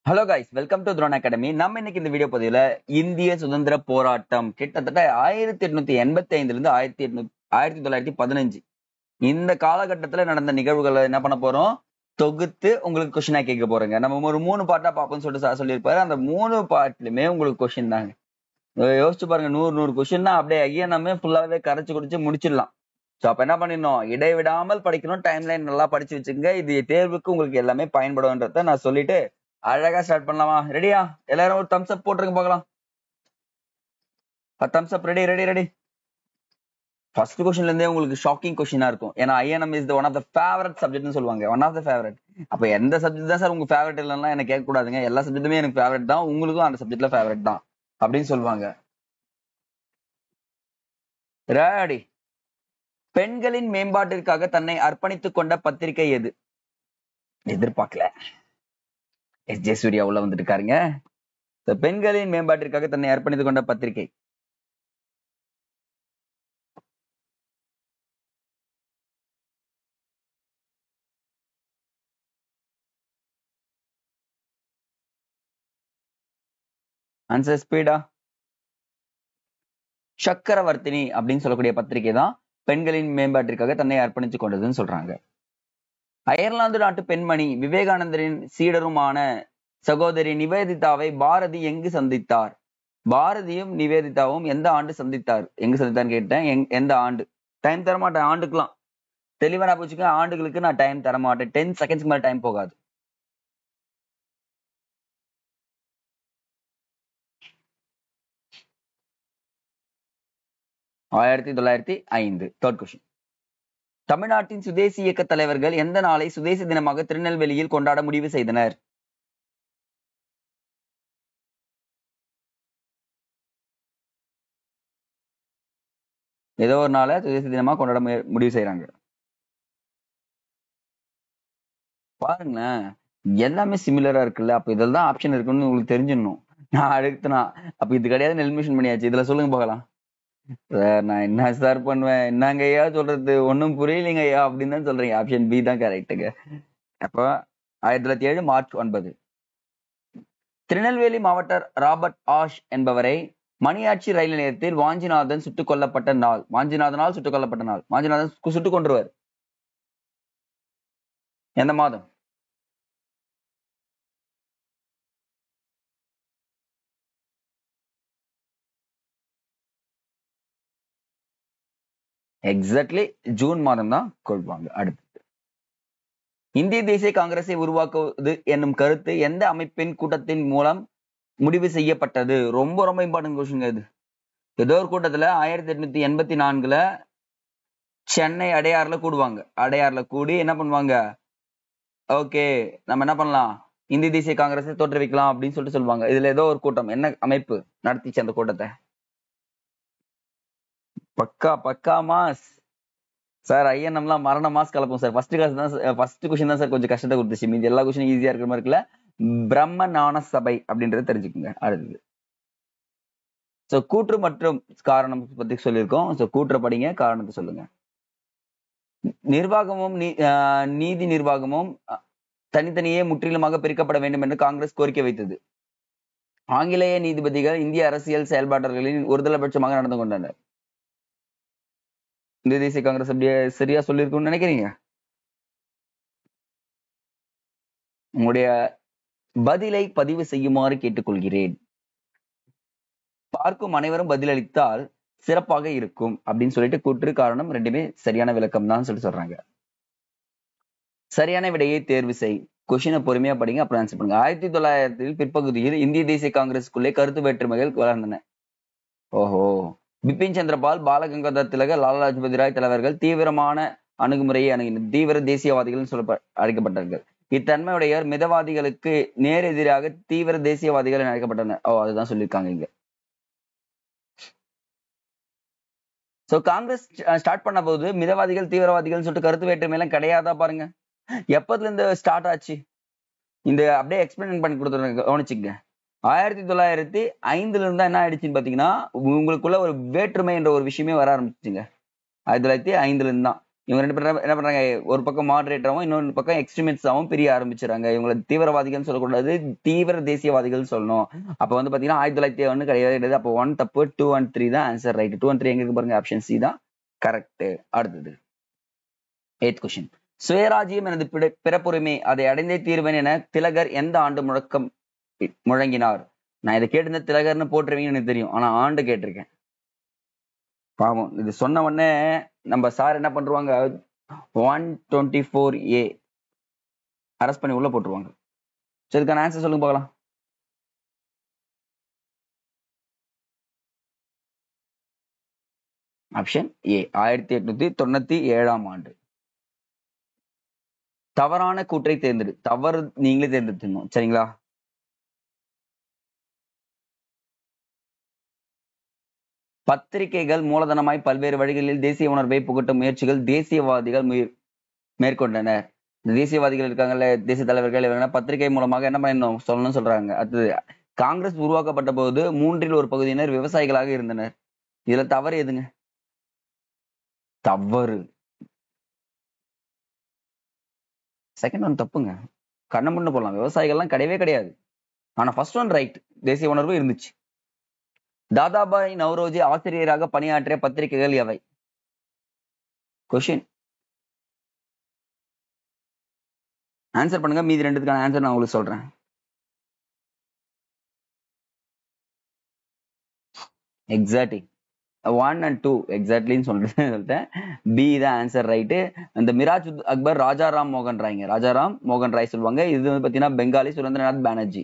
Hello guys, welcome to drone academy. நம்ம இன்னைக்கு இந்த வீடியோ பதிவுல இந்திய சுதந்திர போராட்டம் கிட்டத்தட்ட 1885 இருந்து 1915 இந்த காலகட்டத்துல நடந்த நிகழ்வுகளை என்ன பண்ண போறோம், தொகுத்து உங்களுக்கு கொஸ்டினா கேட்க போறேங்க. நம்ம ஒரு 3 பார்ட்டா பார்ப்போம்னு சொல்லிட்டு சார் சொல்லியிருப்பாரு. அந்த 3 பார்ட்லயுமே உங்களுக்கு கொஸ்டின் தாங்க. யோசிச்சு பாருங்க, 100 கொஸ்டின் தான் அப்படியே ஐயா நம்ம ஃபுல்லாவே கரைச்சு குடிச்சு முடிச்சிடலாம். ஸோ அப்ப என்ன பண்ணிடணும், இடைவிடாமல் படிக்கணும், டைம் லைன் நல்லா படிச்சு வச்சுக்கோங்க. இது தேர்வுக்கு உங்களுக்கு எல்லாமே பயன்படும்ன்றத நான் சொல்லிட்டு அழகா ஸ்டார்ட் பண்ணலாமா? ரெடியா? எல்லாரும் ஒரு தம்ஸ் அப் போட்டுருங்க பார்க்கலாம். Thumbs up. Ready ready ready. First கொஸ்டின்ல இருந்தே உங்களுக்கு ஷாக்கிங் கொஸ்டினா இருக்கும். ஏன்னா INM is one of the favourite சப்ஜெக்ட்னு சொல்லுவாங்க. One of the favourite. அப்ப எந்த சப்ஜெக்ட் தான் சார் உங்க ஃபேவரட் இல்லைன்னா எனக்கு கேட்க கூடாதுங்க. எல்லா சப்ஜெக்ட்டுமே எனக்கு ஃபேவரட் தான், உங்களுக்கும் அந்த சப்ஜெக்ட்ல ஃபேவரட் தான் அப்படின்னு சொல்லுவாங்க. ரெடி. பெண்களின் மேம்பாட்டிற்காக தன்னை அர்ப்பணித்துக் கொண்ட பத்திரிகை எது? எதிர்பார்க்கல. எஸ்.ஜே. சூர்யா உள்ள வந்துட்டு இருக்காருங்க. பெண்களின் மேம்பாட்டிற்காக தன்னை அர்ப்பணித்துக் கொண்ட பத்திரிகை. Answer speedo. சக்கரவர்த்தினி அப்படின்னு சொல்லக்கூடிய பத்திரிகை தான் பெண்களின் மேம்பாட்டிற்காக தன்னை அர்ப்பணித்துக் கொண்டதுன்னு சொல்றாங்க. அயர்லாந்து நாட்டு பெண்மணி விவேகானந்தரின் சீடருமான சகோதரி நிவேதிதாவை பாரதி எங்கு சந்தித்தார்? பாரதியும் நிவேதிதாவும் எந்த ஆண்டு சந்தித்தார்? எங்கு சந்தித்தார்னு கேட்டேன். எந்த ஆண்டு? டைம் தர மாட்டேன் ஆண்டுக்கெல்லாம். தெளிவா நான் போச்சுக்க, ஆண்டுகளுக்கு நான் டைம் தர மாட்டேன். 10 செகண்ட்ஸ்க்கு மேல டைம் போகாது. ஆயிரத்தி 1905. Third question. தமிழ்நாட்டின் சுதேசி இயக்க தலைவர்கள் எந்த நாளை சுதேசி தினமாக திருநெல்வேலியில் கொண்டாட முடிவு செய்தனர்? ஏதோ ஒரு நாளை சுதேசி தினமா கொண்டாட முடிவு செய்யறாங்க. பாருங்களேன், எல்லாமே சிமிலரா இருக்குல்ல. அப்ப இதெல்லாம் ஆப்ஷன் இருக்குன்னு உங்களுக்கு தெரிஞ்சிடணும். நான் அடுத்தனா அப்ப இது கிடையாது, எலிமினேஷன் பண்ணியாச்சு. இதுல சொல்லுங்க பார்க்கலாம். சார் நான் என்ன சார் பண்ணுவேன், என்னங்க ஐயா சொல்றது, ஒன்னும் புரியலைங்க ஐயா அப்படின்னு தான் சொல்றீங்க. ஆப்ஷன் பி தான் கரெக்டுங்க. அப்ப 1907 மார்ச் 9. திருநெல்வேலி மாவட்ட ராபர்ட் ஆஷ் என்பவரை மணியாட்சி ரயில் நிலையத்தில் வாஞ்சிநாதன் சுட்டுக் கொல்லப்பட்ட நாள். வாஞ்சிநாதனால் சுட்டுக் கொல்லப்பட்ட நாள். வாஞ்சிநாதன் சுட்டுக் கொன்றுவர் எந்த மாதம்? எக்ஸாக்ட்லி ஜூன் மாதம் தான் கொள்வாங்க. அடுத்து, இந்திய தேசிய காங்கிரஸை உருவாக்குவது என்னும் கருத்து எந்த அமைப்பின் கூட்டத்தின் மூலம் முடிவு செய்யப்பட்டது? ரொம்ப ரொம்ப இம்பார்ட்டன்ட் கொஸ்டின் இது. ஏதோ ஒரு கூட்டத்துல 1884 சென்னை அடையாறுல கூடுவாங்க. அடையாறுல கூடி என்ன பண்ணுவாங்க, ஓகே நம்ம என்ன பண்ணலாம், இந்திய தேசிய காங்கிரஸை தோற்றுவிக்கலாம் அப்படின்னு சொல்லிட்டு சொல்லுவாங்க. இதுல ஏதோ ஒரு கூட்டம், என்ன அமைப்பு நடத்திச்சு அந்த கூட்டத்தை? பக்கா பக்கா மாஸ் சார். ஐஎன்எம்லாம் மரண மாஸ் கலப்போம் சார். ஃபர்ஸ்ட் கிளாஸ் தான், ஃபர்ஸ்ட் கொஸ்டின் தான் சார் கொஞ்சம் கஷ்டத்தை கொடுத்துச்சு. மீதி எல்லா கொஸ்டினும் ஈஸியா இருக்கிற மாதிரி இருக்குல்ல. பிரம்ம ஞான சபை அப்படின்றத தெரிஞ்சுக்குங்க. அடுத்தது, சோ கூற்று மற்றும் காரணம் பத்தி சொல்லியிருக்கோம். சோ கூற்று படிங்க, காரணத்தை சொல்லுங்க. நிர்வாகமும் நீதி நிர்வாகமும் தனித்தனியே முற்றிலுமாக பிரிக்கப்பட வேண்டும் என்று காங்கிரஸ் கோரிக்கை வைத்தது. ஆங்கிலேய நீதிபதிகள் இந்திய அரசியல் செயல்பாடுகளின் ஒருதலைபட்சமாக நடந்து கொண்டனர். இந்திய தேசிய காங்கிரஸ் அப்படியே சரியா சொல்லியிருக்கும்னு நினைக்கிறீங்க? உங்களுடைய பதிலை பதிவு செய்யுமாறு கேட்டுக்கொள்கிறேன். பார்க்கும் அனைவரும் பதிலளித்தால் சிறப்பாக இருக்கும் அப்படின்னு சொல்லிட்டு கூற்று காரணம் ரெண்டுமே சரியான விளக்கம் தான் சொல்றாங்க. சரியான விடையை தேர்வு செய். கொஸ்டினை பொறுமையா படிங்க, அப்புறம் ஆன்சர் பண்ணுங்க. 1900 பிற்பகுதியில் இந்திய தேசிய காங்கிரஸுக்குள்ளே கருத்து வேற்றுமைகள் வளர்ந்தன. ஓஹோ. பிபின் சந்திரபால், பாலகங்காதர் திலகர், லாலா லஜபதி ராய் தலைவர்கள் தீவிரமான அணுகுமுறையை அணுகினர். தீவிர தேசியவாதிகள் சொல்ல அழைக்கப்பட்டார்கள். இத்தன்மையுடையவர் மிதவாதிகளுக்கு நேர் எதிராக தீவிர தேசியவாதிகள் அழைக்கப்பட்டனர். அதுதான் சொல்லியிருக்காங்க இங்க. சோ காங்கிரஸ் ஸ்டார்ட் பண்ண போது மிதவாதிகள் தீவிரவாதிகள் சொல்லிட்டு கருத்து வேற்றுமை எல்லாம் கிடையாதா? பாருங்க, எப்பத்துல இருந்து ஸ்டார்ட் ஆச்சு இந்த அப்படியே எக்ஸ்பிளைன் பண்ணி கொடுத்துருங்க, கவனிச்சுங்க. 1905 இருந்தா என்ன ஆயிடுச்சுன்னு பாத்தீங்கன்னா, உங்களுக்குள்ள ஒரு வேற்றுமை என்ற ஒரு விஷயமே வர ஆரம்பிச்சுங்க. 1905 இருந்து தான். இவங்க ரெண்டு பேரும் என்ன பண்றாங்க, ஒரு பக்கம் மாடரேட்டராகவும் இன்னொரு பக்கம் எக்ஸ்ட்ரீமிஸ்டாவும் பிரிய ஆரம்பிச்சுறாங்க. இவங்களை தீவிரவாதிகள் சொல்லக்கூடாது, தீவிர தேசியவாதிகள் சொல்லணும். அப்ப வந்து பாத்தீங்கன்னா 1901 கிடையவே கிடையாது. அப்போ 1 தப்பு, 2 and 3 தான் ஆன்சர். ரைட். 2 and 3 எங்க இருக்கு பாருங்க, ஆப்ஷன் சி தான் கரெக்ட். அடுத்தது 8th கொஸ்டின். சுயராஜ்யம் எனது பிறப்புரிமை, அதை அடைந்தே தீர்வேன் என திலகர் எந்த ஆண்டு முழங்கினார்? நான் இதை கேட்டிருந்த திலகர்னு போட்டுருவீங்கன்னு எனக்கு தெரியும், ஆனா ஆண்டு கேட்டிருக்கேன். பாவம், இது சொன்ன உடனே நம்ம சார் என்ன பண்றாங்க, 124A அரெஸ்ட் பண்ணி உள்ள போட்டுருவாங்க. சரி, இதுக்கான ஆன்சர் சொல்லுங்க பார்க்கலாம். ஆப்ஷன் ஏ 1897ஆம் ஆண்டு. தவறான கூற்றை தேர்ந்தெடு. தவறு நீங்களே தேர்ந்தெடுத்துணும், சரிங்களா? பத்திரிகைகள் மூலதனமாய் பல்வேறு வழிகளில் தேசிய உணர்வை புகட்டும் முயற்சிகள் தேசியவாதிகள் மேற்கொண்டனர். இந்த தேசியவாதிகள் இருக்காங்கல்ல, தேசிய தலைவர்கள், இவங்க பத்திரிகை மூலமாக என்ன பண்ணணும் சொல்லணும்னு சொல்றாங்க. அடுத்தது, காங்கிரஸ் உருவாக்கப்பட்ட போது 1/3 பகுதியினர் விவசாயிகளாக இருந்தனர். இதுல தவறு எதுங்க? தவறு. செகண்ட் ஒன் தப்புங்க. கண்ண முன்ன போடலாம், விவசாயிகள்லாம் கிடையவே கிடையாது. ஆனா ஃபர்ஸ்ட் ஒன் ரைட், தேசிய உணர்வு இருந்துச்சு. தாதாபாய் நவ்ரோஜி ஆசிரியராக பணியாற்றிய பத்திரிகைகள் எவை? கொஸ்டின் ஆன்சர் பண்ணுங்க. மீதி ரெண்டுக்கான ஆன்சர் நான் உங்களுக்கு சொல்றேன். எக்ஸாக்ட்லி 1 and 2 எக்ஸாக்ட்லின்னு சொல்லிட்டேன். பி தான் ஆன்சர் ரைட்டு. இந்த மிராஜ் அக்பர் ராஜாராம் மோகன் ராய்ங்க, ராஜாராம் மோகன் ராய் சொல்லுவாங்க. இது வந்து பாத்தீங்கன்னா பெங்காலி சுரேந்திரநாத் பானர்ஜி.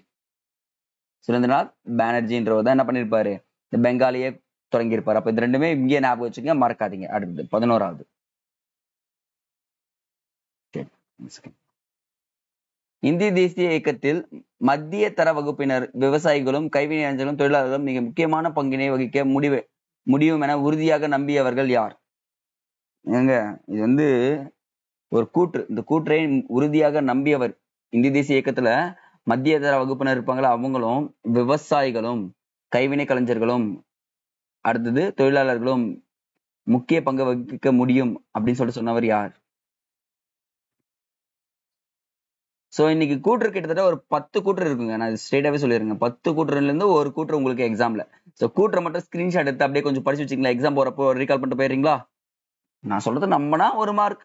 சுரேந்திரநாத் பானர்ஜின்றவர் தான் என்ன பண்ணிருப்பாரு, இந்த பெங்காலியே தொடங்கியிருப்பாரு. அப்ப இது ரெண்டுமே இங்கே ஞாபகம் வச்சுக்கோங்க, மறக்காதீங்க. அடுத்தது 11வது. இந்திய தேசிய இயக்கத்தில் மத்திய தர வகுப்பினர், விவசாயிகளும் கைவினைஞர்களும் தொழிலாளர்களும் மிக முக்கியமான பங்கினை வகிக்க முடியும் என உறுதியாக நம்பியவர்கள் யார்? ஏங்க, இது வந்து ஒரு கூற்று. இந்த கூற்றை உறுதியாக நம்பியவர், இந்திய தேசிய இயக்கத்துல மத்திய தர வகுப்பினர் இருப்பாங்களா, அவங்களும் விவசாயிகளும் கைவினை கலைஞர்களும் அடுத்தது தொழிலாளர்களும் முக்கிய பங்கு வகிக்க முடியும் அப்படின்னு சொல்லிட்டு சொன்னவர் யார்? சோ இன்னைக்கு கூற்று கிட்டத்தட்ட ஒரு 10 கூற்று இருக்குங்க. நான் ஸ்ட்ரெயிட்டாவே சொல்லிருங்க, 10 கூற்றுல இருந்து ஒரு கூற்று உங்களுக்கு எக்ஸாம்ல. சோ கூற்றை மட்டும் ஸ்கிரீன்ஷாட் எடுத்து அப்படியே கொஞ்சம் படிச்சு வச்சுக்கலாம். எக்ஸாம் போறப்போ ரீகால் பண்ணிட்டு போயிடுறீங்களா? நான் சொல்றது நம்பினா 1 மார்க்,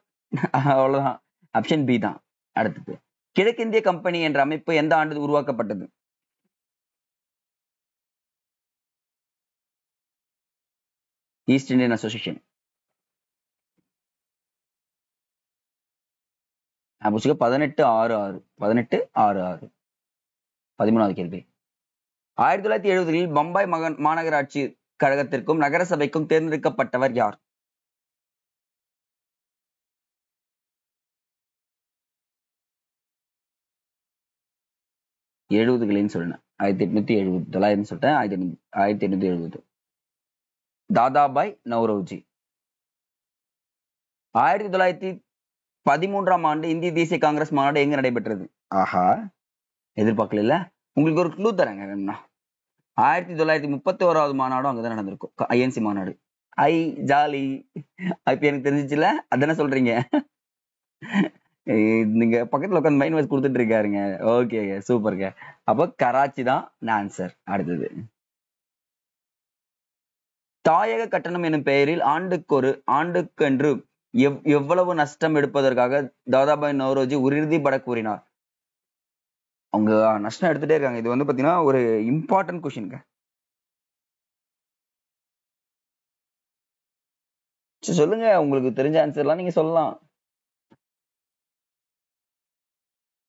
அவ்வளவுதான். ஆப்ஷன் பி தான். அடுத்தது, கிழக்கிந்திய கம்பெனி என்ற அமைப்பு எந்த ஆண்டு உருவாக்கப்பட்டது? East Indian association. 1866. 1866. 13வது கேள்வி. 1970களில் பம்பாய் மாநகராட்சி கழகத்திற்கும் நகரசபைக்கும் தேர்ந்தெடுக்கப்பட்டவர் யார்? எழுபதுகளின்னு சொன்னேன், 1870, 900 சொல்லிட்டேன். 1870. தாதாபாய் நவ்ரோஜி. 1913ஆம் ஆண்டு இந்திய தேசிய காங்கிரஸ் மாநாடு எங்க நடைபெற்றது? ஆஹா, எதிர்பார்க்கல. உங்களுக்கு ஒரு க்ளூ தரேங்க வேணும்னா. 1931வது மாநாடும் அங்கதான் நடந்திருக்கும், ஐஎன்சி மாநாடு. ஐ ஜாலி. இப்ப எனக்கு தெரிஞ்சிச்சுல, அதானே சொல்றீங்க. நீங்க பக்கத்துல உட்காந்து மைண்ட் வாய்ஸ் கொடுத்துட்டு இருக்காருங்க. ஓகேங்க, சூப்பர்ங்க. அப்போ கராச்சி தான் ஆன்சர். அடுத்தது, தாயக கட்டணம் எனும் பெயரில் ஆண்டுக்கென்று எவ்வளவு நஷ்டம் எடுப்பதற்காக தாதாபாய் நவ்ரோஜி உறுதிபட கூறினார்? அவங்க நஷ்டம் எடுத்துட்டே இருக்காங்க. இது வந்து பாத்தீங்கன்னா ஒரு இம்பார்ட்டன்ட் கொஸ்டின்ங்க. சொல்லுங்க, உங்களுக்கு தெரிஞ்ச ஆன்சர்லாம் நீங்க சொல்லலாம்.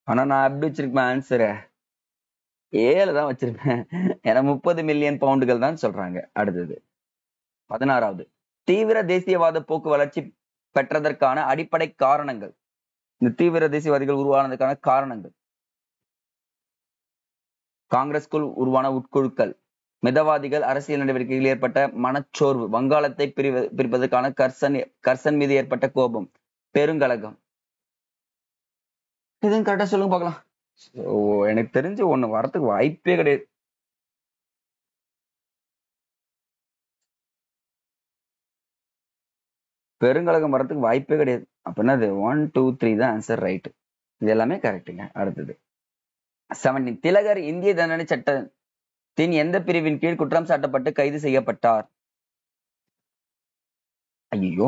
ஆனா நான் எப்படி வச்சிருப்பேன் ஆன்சரை, ஏல தான் வச்சிருப்பேன். ஏன்னா 30 மில்லியன் பவுண்டுகள் தான் சொல்றாங்க. அடுத்தது 16வது, தீவிர தேசியவாத போக்கு வளர்ச்சி பெற்றதற்கான அடிப்படை காரணங்கள். இந்த தீவிர தேசியவாதிகள் உருவானதுக்கான காரணங்கள்: காங்கிரஸ்குள் உருவான உட்குழுக்கள், மிதவாதிகள் அரசியல் நடவடிக்கைகளில் ஏற்பட்ட மனச்சோர்வு, வங்காளத்தை பிரிப்பதற்கான கர்சன் மீது ஏற்பட்ட கோபம், பெருங்கலகம். இதுவும் கரெக்டா சொல்லுங்க பார்க்கலாம். எனக்கு தெரிஞ்சு ஒண்ணு வரத்துக்கு வாய்ப்பே கிடையாது. பெருங்கலகம் வரதுக்கு வாய்ப்பே கிடையாது. அப்ப என்னது 1 2 3 தான் ஆன்சர், ரைட். இது எல்லாமே கரெக்டுங்க. அடுத்தது 17. திலகர் இந்திய தண்டனை சட்டத்தின் எந்த பிரிவின் கீழ் குற்றம் சாட்டப்பட்டு கைது செய்யப்பட்டார்? ஐயோ,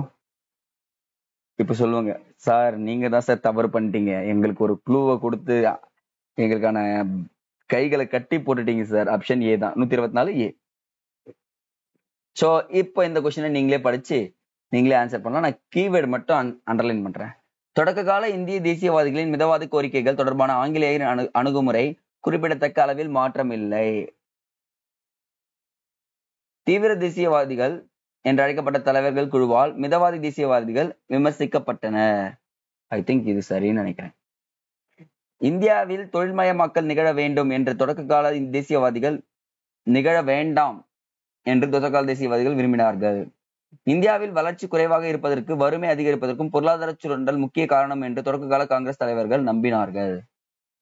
இப்ப சொல்லுவாங்க, சார் நீங்க தான் சார் தவறு பண்ணிட்டீங்க, எங்களுக்கு ஒரு க்ளூவை கொடுத்து எங்களுக்கான கைகளை கட்டி போட்டுட்டீங்க சார். ஆப்ஷன் ஏ தான், 124 ஏ. சோ இப்போ இந்த கொஸ்டினை நீங்களே படிச்சு நீங்களே ஆன்சர் பண்ணலாம். நான் கீவேர்டு மட்டும் அண்டர்லைன் பண்றேன். தொடக்க கால இந்திய தேசியவாதிகளின் மிதவாத கோரிக்கைகள் தொடர்பான ஆங்கிலேயர் அணுகுமுறை குறிப்பிடத்தக்க அளவில் மாற்றம் இல்லை. தீவிர தேசியவாதிகள் என்று அழைக்கப்பட்ட தலைவர்கள் குழுவால் மிதவாதி தேசியவாதிகள் விமர்சிக்கப்பட்டனர். ஐ திங்க் இது சரின்னு நினைக்கிறேன். இந்தியாவில் தொழில்மயமாக்கல் நிகழ வேண்டும் என்று தொடக்க கால தேசியவாதிகள் நிகழ வேண்டாம் என்று தொடக்ககால தேசியவாதிகள் விரும்பினார்கள். இந்தியாவில் வளர்ச்சி குறைவாக இருப்பதற்கு வறுமை அதிகரிப்பதற்கும் பொருளாதார சுரண்டல் முக்கிய காரணம் என்று தொடக்க கால காங்கிரஸ் தலைவர்கள் நம்பினார்கள்.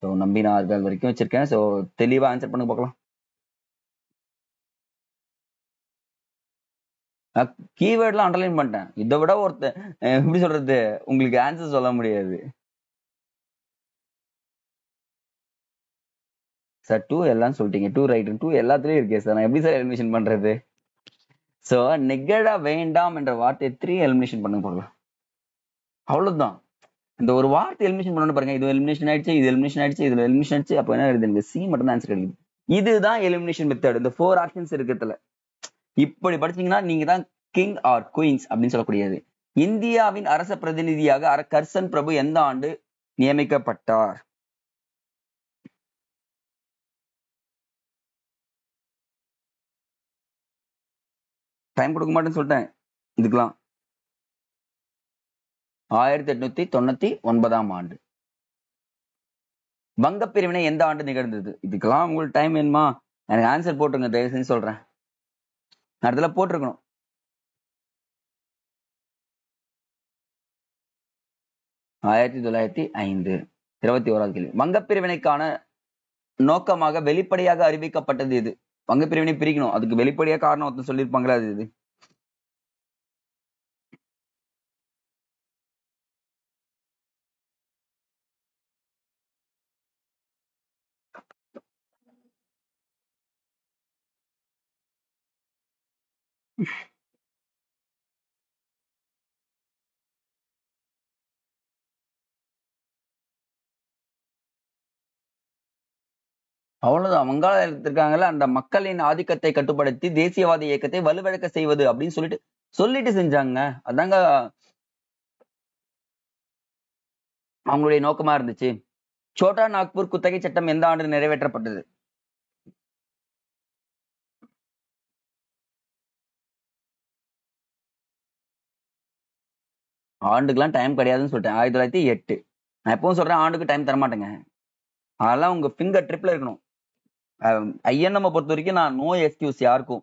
ஸோ நம்பினார்கள் வரைக்கும் வச்சிருக்கேன். ஸோ தெளிவா ஆன்சர் பண்ண பார்க்கலாம். கீவேர்ட்லாம் அண்டர்லைன் பண்ணிட்டேன். இதை விட எப்படி சொல்றது, உங்களுக்கு ஆன்சர் சொல்ல முடியாது சார். 2 எல்லாம் சொல்லிட்டீங்க, 2 ரைட், 2 எல்லாத்துலயும் இருக்கே சார். நான் எப்படி சார் எலிமினேஷன் பண்றது? சோ நிகழ வேண்டாம் என்ற வார்த்தையை 3 எலிமினேஷன் பண்ண போகலாம். அவ்வளவுதான். இந்த ஒரு வார்த்தை எலிமினேஷன் பண்ணணும் பாருங்க. இது எலிமினேஷன் ஆயிடுச்சு, இது எலிமினேஷன் ஆயிடுச்சு, இதுல எலிமினேஷன் ஆயிடுச்சு. அப்ப என்ன கிடையாது, எனக்கு சி மட்டும் தான் ஆன்சர் கிடைக்குது. இதுதான் எலிமினேஷன் மெத்தட். இந்த 4 ஆப்ஷன்ஸ் இருக்கிறதுல இப்படி படிச்சீங்கன்னா நீங்க தான் கிங் ஆர் குயின்ஸ் அப்படின்னு சொல்லக்கூடியது. இந்தியாவின் அரச பிரதிநிதியாக கர்சன் பிரபு எந்த ஆண்டு நியமிக்கப்பட்டார்? டைம் கொடுக்க மாட்டேன்னு சொல்லிட்டேன் இதுக்கெல்லாம். 1899 ஆண்டு. வங்க பிரிவினை எந்த ஆண்டு நிகழ்ந்தது? இதுக்கெல்லாம் உங்களுக்கு டைம் வேணுமா? எனக்கு ஆன்சர் போட்டுருங்க, தயவு செஞ்சு சொல்றேன். இடத்துல போட்டிருக்கணும். ஆயிரத்தி 1905. 21வது கேள்வி. வங்க பிரிவினைக்கான நோக்கமாக வெளிப்படையாக அறிவிக்கப்பட்டது எது? வங்க பிரிவினை பிரிக்கணும், அதுக்கு வெளிப்படையா காரணம் ஒருத்தர் சொல்லியிருப்பாங்களா, அது இது? அவ்வளவுதான். வங்காள இருக்காங்கல்ல, அந்த மக்களின் ஆதிக்கத்தை கட்டுப்படுத்தி தேசியவாத இயக்கத்தை வலுவிழக்க செய்வது அப்படின்னு சொல்லிட்டு செஞ்சாங்க. அதாங்க அவங்களுடைய நோக்கமா இருந்துச்சு. சோட்டா நாக்பூர் குத்தகை சட்டம் எந்த ஆண்டு நிறைவேற்றப்பட்டது? ஆண்டுக்கெல்லாம் டைம் கிடையாதுன்னு சொல்லிட்டேன். 1908. நான் எப்பவும் சொல்றேன், ஆண்டுக்கு டைம் தரமாட்டேங்க. அதெல்லாம் உங்க ஃபிங்கர் ட்ரிப்ல இருக்கணும். ஐஎன்எம் பொறுத்த வரைக்கும் நான் நோ எக்ஸ்கியூஸ் யாருக்கும்.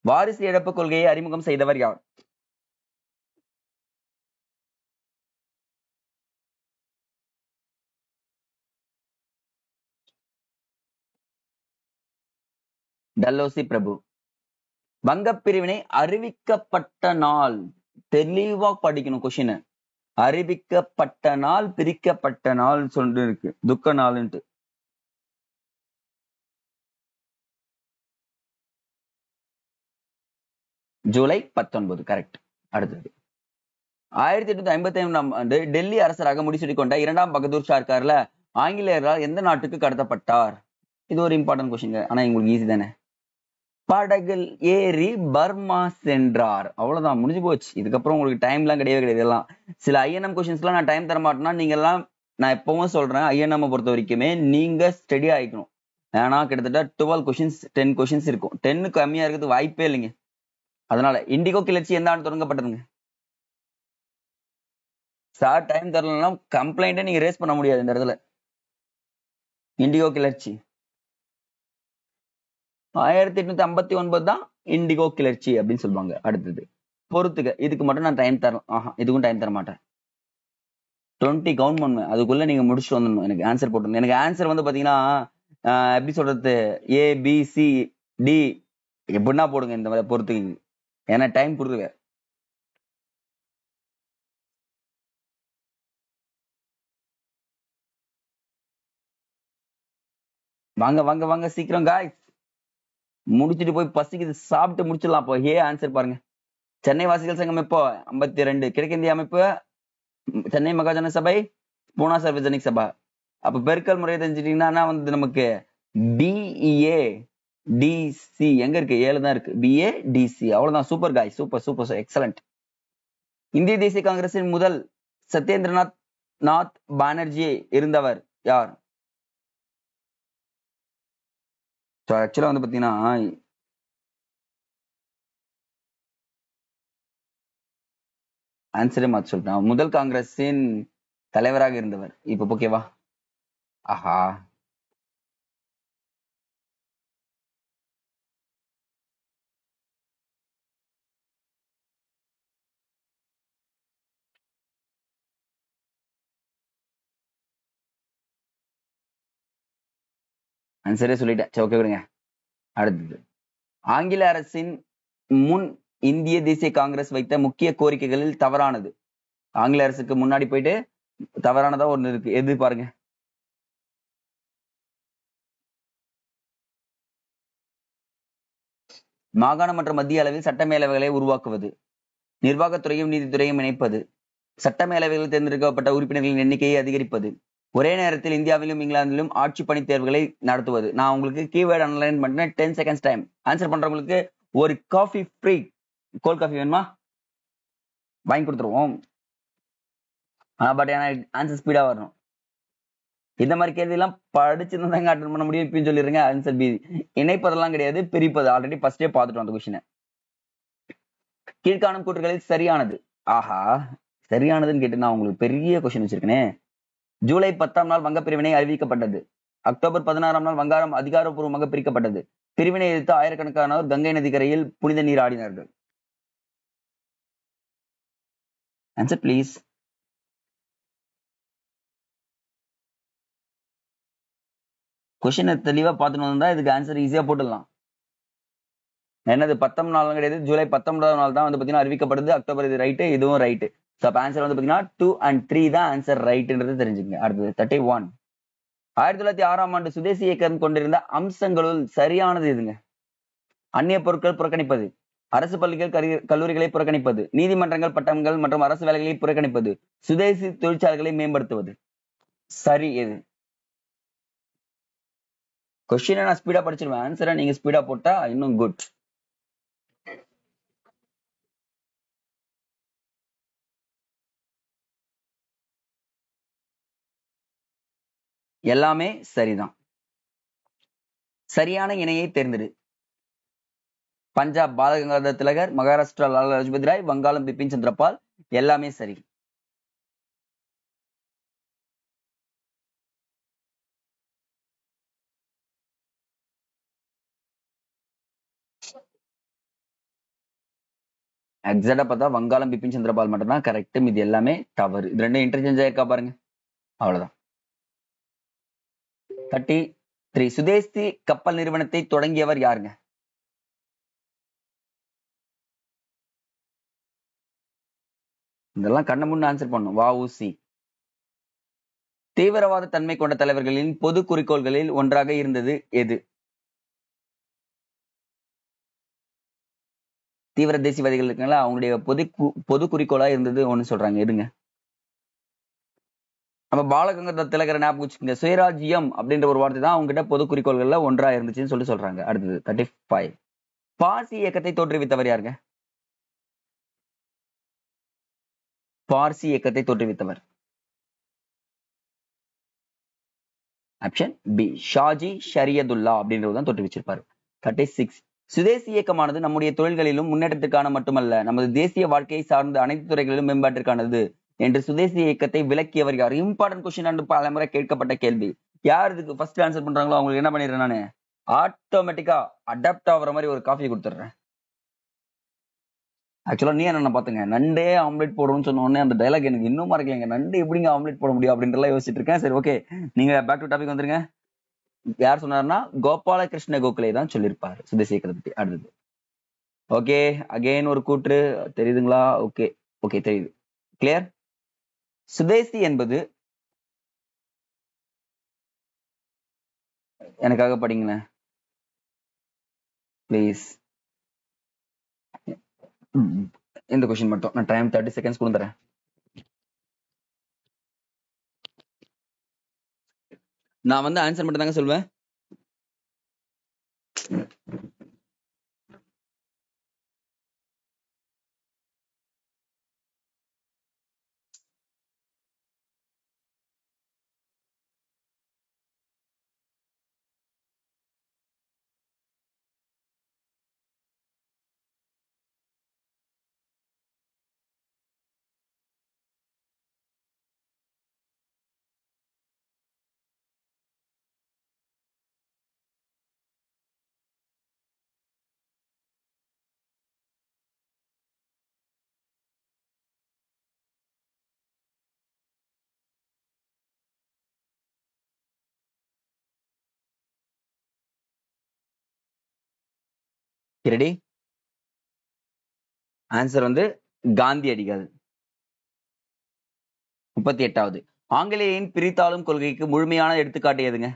வாரிசு இழப்பு கொள்கையை அறிமுகம் செய்தவர் யார்? டல்லோசி பிரபு. வங்க பிரிவினை அறிவிக்கப்பட்ட நாள், தெளிவா படிக்கணும் கொஸ்டின். அறிவிக்கப்பட்ட நாள், பிரிக்கப்பட்ட நாள் சொல்லிட்டு இருக்கு, துக்க நாள்ன்ட்டு. ஜூலை 19. கரெக்ட். அடுத்தது 1855 ஆண்டு டெல்லி அரசராக முடிசூடி கொண்ட 2ஆம் பகதூர் ஷா இருக்காருல, ஆங்கிலேயரால் எந்த நாட்டுக்கு கடத்தப்பட்டார்? இது ஒரு இம்பார்ட்டன்ட் கொஸ்டின், ஆனா உங்களுக்கு ஈஸி தானே. படகில் ஏறி பர்மா சென்றார். அவ்வளவுதான், முடிஞ்சு போச்சு. இதுக்கப்புறம் உங்களுக்கு டைம் எல்லாம் கிடையவே கிடையாது. எல்லாம் சில ஐஎன்எம் கொஸ்டின்ஸ் எல்லாம் நான் டைம் தர மாட்டேன்னா நீங்க எல்லாம், நான் எப்பவும் சொல்றேன், ஐஎன்எம் பொறுத்த வரைக்குமே நீங்க ஸ்டடி ஆயிக்கணும். ஏன்னா கிட்டத்தட்ட 12 கொஸ்டின்ஸ் 10 கொஸ்டின்ஸ் இருக்கும். 10 கம்மியா இருக்கிறது வாய்ப்பே இல்லைங்க. அதனால இண்டிகோ கிளர்ச்சி எந்த ஆண்டு தொடங்கப்பட்டதுங்க? சார் டைம் தரலாம், கம்ப்ளைண்டே நீங்க ரேஸ் பண்ண முடியாது இந்த இடத்துல. இண்டிகோ கிளர்ச்சி 1859 தான் இண்டிகோ கிளர்ச்சி அப்படின்னு சொல்லுவாங்க. அடுத்தது பொறுத்துக்க, இதுக்கு மட்டும் நான் டைம் தரேன். இதுக்கும் டைம் தர மாட்டேன். 20 கவுண்ட் பண்ணுவேன், அதுக்குள்ள நீங்க முடிச்சுட்டு வந்துடணும். எனக்கு ஆன்சர் போட்டு, எனக்கு ஆன்சர் வந்து பாத்தீங்கன்னா எப்படி சொல்றது, ABCD எப்படின்னா போடுங்க இந்த மாதிரி பொறுத்துக்கு. ஏன்னா டைம் கொடுக்குங்க. வாங்க வாங்க வாங்க சீக்கிரம் காய்ஸ், முடிச்சுட்டு போய் பசிக்குது, சாப்பிட்டு முடிச்சிடலாம். அப்போ ஆன்சர் பாருங்க. சென்னை வாசிகள் சங்கம் எப்போ? 52. கிழக்கிந்திய அமைப்பு சென்னை மகாஜன சபை, பூனா சார்வஜனிக் சபா. அப்ப பெருக்கல் முறையை தெரிஞ்சுட்டீங்கன்னா வந்து நமக்கு BA DC எங்க இருக்கு? 7 தான் இருக்கு. BA DC அவ்வளவுதான். சூப்பர் காய், சூப்பர் சூப்பர் எக்ஸலண்ட். இந்திய தேசிய காங்கிரசின் முதல் சத்யேந்திரநாத் பானர்ஜி இருந்தவர் யார்? ஆக்சுவலா வந்து பாத்தீங்கன்னா ஆன்சரே மாத்தி சொல்லிட்டேன். முதல் காங்கிரஸின் தலைவராக இருந்தவர். இப்ப ஓகேவா? ஆஹா, ஆன்சரே சொல்லிட்டேன். சரி, ஓகே விடுங்க. அடுத்தது, ஆங்கில அரசின் முன் இந்திய தேசிய காங்கிரஸ் வைத்த முக்கிய கோரிக்கைகளில் தவறானது. ஆங்கில அரசுக்கு முன்னாடி போயிட்டு தவறானதா ஒண்ணு இருக்கு, எது பாருங்க? மாகாண மற்றும் மத்திய அளவில் சட்ட மேலவைகளை உருவாக்குவது, நிர்வாகத்துறையும் நீதித்துறையும் இணைப்பது, சட்ட மேலவைகளில் தேர்ந்தெடுக்கப்பட்ட உறுப்பினர்களின் எண்ணிக்கையை அதிகரிப்பது, ஒரே நேரத்தில் இந்தியாவிலும் இங்கிலாந்திலும் ஆட்சி பணி தேர்வுகளை நடத்துவது. நான் உங்களுக்கு கீவேர்டு அனலைன் பண்ணேன். 10 செகண்ட்ஸ் டைம். ஆன்சர் பண்றவங்களுக்கு ஒரு காஃபி ஃப்ரீ. கோல்ட் காஃபி வேணுமா? வாங்கி கொடுத்துருவோம். பட் ஏன்னா ஆன்சர் ஸ்பீடா வரணும். இந்த மாதிரி கேள்வி எல்லாம் படிச்சிருந்தாங்க அட்டன் பண்ண முடியும். இப்பயும் சொல்லிடுங்க. Answer B. இணைப்பதெல்லாம் கிடையாது, பிரிப்பது. ஆல்ரெடி ஃபர்ஸ்டே பார்த்துட்டோம் அந்த கொஸ்டினை. கீழ்காணும் கூற்றுகளில் சரியானது. ஆஹா, சரியானதுன்னு கேட்டு நான் உங்களுக்கு பெரிய கொஸ்டின் வச்சிருக்கேனே. ஜூலை 10ஆம் நாள் வங்க பிரிவினை அறிவிக்கப்பட்டது. அக்டோபர் 16ஆம் நாள் வங்காளம் அதிகாரப்பூர்வமாக பிரிக்கப்பட்டது. பிரிவினை எதிர்த்து ஆயிரக்கணக்கானோர் கங்கை நதி கரையில் புனித நீர் ஆடினார்கள். Answer please. கொஸ்டினை தெளிவா பார்த்துட்டு வந்தா இதுக்கு ஆன்சர் ஈஸியா போட்டுடலாம். என்னது 10ஆம் நாள் கிடையாது, ஜூலை 19ஆம் நாள் தான் வந்து பாத்தீங்கன்னா அறிவிக்கப்படுது. அக்டோபர் இது ரைட்டு, இதுவும் ரைட்டு. ஸோ அப்ப ஆன்சர் வந்து பாத்தீங்கன்னா 2 and 3 தான் ஆன்சர் ரைட்டுன்றது தெரிஞ்சுங்க. அடுத்தது 31. 1906ஆம் ஆண்டு சுதேசி இயக்கம் கொண்டிருந்த அம்சங்களுள் சரியானது எதுங்க? அந்நிய பொருட்கள் புறக்கணிப்பது, அரசு பள்ளிகள் கல்லூரிகளை புறக்கணிப்பது, நீதிமன்றங்கள் பட்டங்கள் மற்றும் அரசு வேலைகளை புறக்கணிப்பது, சுதேசி தொழிற்சாலைகளை மேம்படுத்துவது. சரி எது? கொஸ்டினை நான் ஸ்பீடா படிச்சிருவேன், ஆன்சரை நீங்க ஸ்பீடா போட்டா இன்னும் குட். எல்லாமே சரிதான். சரியான இணையை தேர்ந்தெடு. பஞ்சாப் பாலகங்காதர் திலகர், மகாராஷ்டிரா லாலா லஜபதி ராய், வங்காளம் பிபின் சந்திரபால். எல்லாமே சரி. எக்ஸாக்டா பார்த்தா வங்காளம் பிபின் சந்திரபால் மட்டும் தான் கரெக்ட். இது எல்லாமே தவறு. இது ரெண்டும் இன்டர்சேஞ்ச் ஆயிருக்கா பாருங்க. அவ்வளவுதான். 33. சுதேசி கப்பல் நிறுவனத்தை தொடங்கியவர் யாருங்க? இதெல்லாம் கண்ண முன்னு ஆன்சர் பண்ணும். வ.உ.சி. தீவிரவாத தன்மை கொண்ட தலைவர்களின் பொது குறிக்கோள்களில் ஒன்றாக இருந்தது எது? தீவிர தேசியவாதிகள் இருக்காங்களா, அவங்களுடைய பொது குறிக்கோளா இருந்தது ஒண்ணு சொல்றாங்க. எதுங்க? நம்ம பாலகங்காதர் திலகரை ஞாபகம் வச்சுக்கோங்க. சுயராஜ்யம் அப்படின்ற ஒரு வார்த்தை தான் அவங்க கிட்ட பொது குறிக்கோள்கள்ல ஒன்றா இருந்துச்சுன்னு சொல்லி சொல்றாங்க. அடுத்தது 35. பார்சி இயக்கத்தை தோற்றுவித்தவர் யாருங்க? பார்சி இயக்கத்தை தோற்றுவித்தவர் ஆப்ஷன் பி, ஷாஜி ஷரியதுல்லா அப்படின்றதான் தோற்றுவிச்சிருப்பாரு. 36. சுதேசி இயக்கமானது நம்முடைய தொழில்களிலும் முன்னேற்றத்திற்கான மட்டுமல்ல, நமது தேசிய வாழ்க்கையை சார்ந்த அனைத்து துறைகளிலும் மேம்பாட்டிற்கானது என்று சுதேசி இயக்கத்தை விளக்கியவர் யார்? இம்பார்ட்டன்ட் கொஸ்டின், பல முறை கேட்கப்பட்ட கேள்வி. யார் இதுக்கு ஃபர்ஸ்ட் ஆன்சர் பண்றாங்களோ அவங்களுக்கு என்ன பண்ணிடுறேன் நானு, ஆட்டோமேட்டிக்கா அடாப்ட் ஆகுற மாதிரி ஒரு காஃபி கொடுத்துட்றேன். ஆக்சுவலா நீ என்ன பாத்துங்க, நண்டே ஆம்லெட் போடுறோம்னு சொன்ன உடனே அந்த டைலாக் எனக்கு இன்னும் மறக்கலைங்க. நண்டு எப்படிங்க ஆம்லெட் போட முடியும் அப்படின்றலாம் யோசிச்சுட்டு இருக்கேன். சரி, ஓகே, நீங்க பேக் டு டாபிக் வந்துருங்க. யார் சொன்னார்னா கோபாலகிருஷ்ண கோகலே தான் சொல்லியிருப்பாரு சுதேசி இயக்கத்தை பத்தி. அடுத்தது ஓகே, அகைன் ஒரு கூற்று தெரியுதுங்களா? ஓகே ஓகே, தெரியுது, கிளியர். சுதேசி என்பது எனக்காக படிங்களேன் ப்ளீஸ். இந்த கொஸ்டின் மட்டும் நான் டைம் 30 செகண்ட்ஸ் கொடுத்துறேன். நான் வந்து ஆன்சர் மட்டும் தாங்க சொல்வேன். ரெடி? ஆன்சர் வந்து காந்தியடிகள். 38வது. ஆங்கிலேயின் பிரித்தாளும் கொள்கைக்கு முழுமையான எடுத்துக்காட்டு எதுங்க?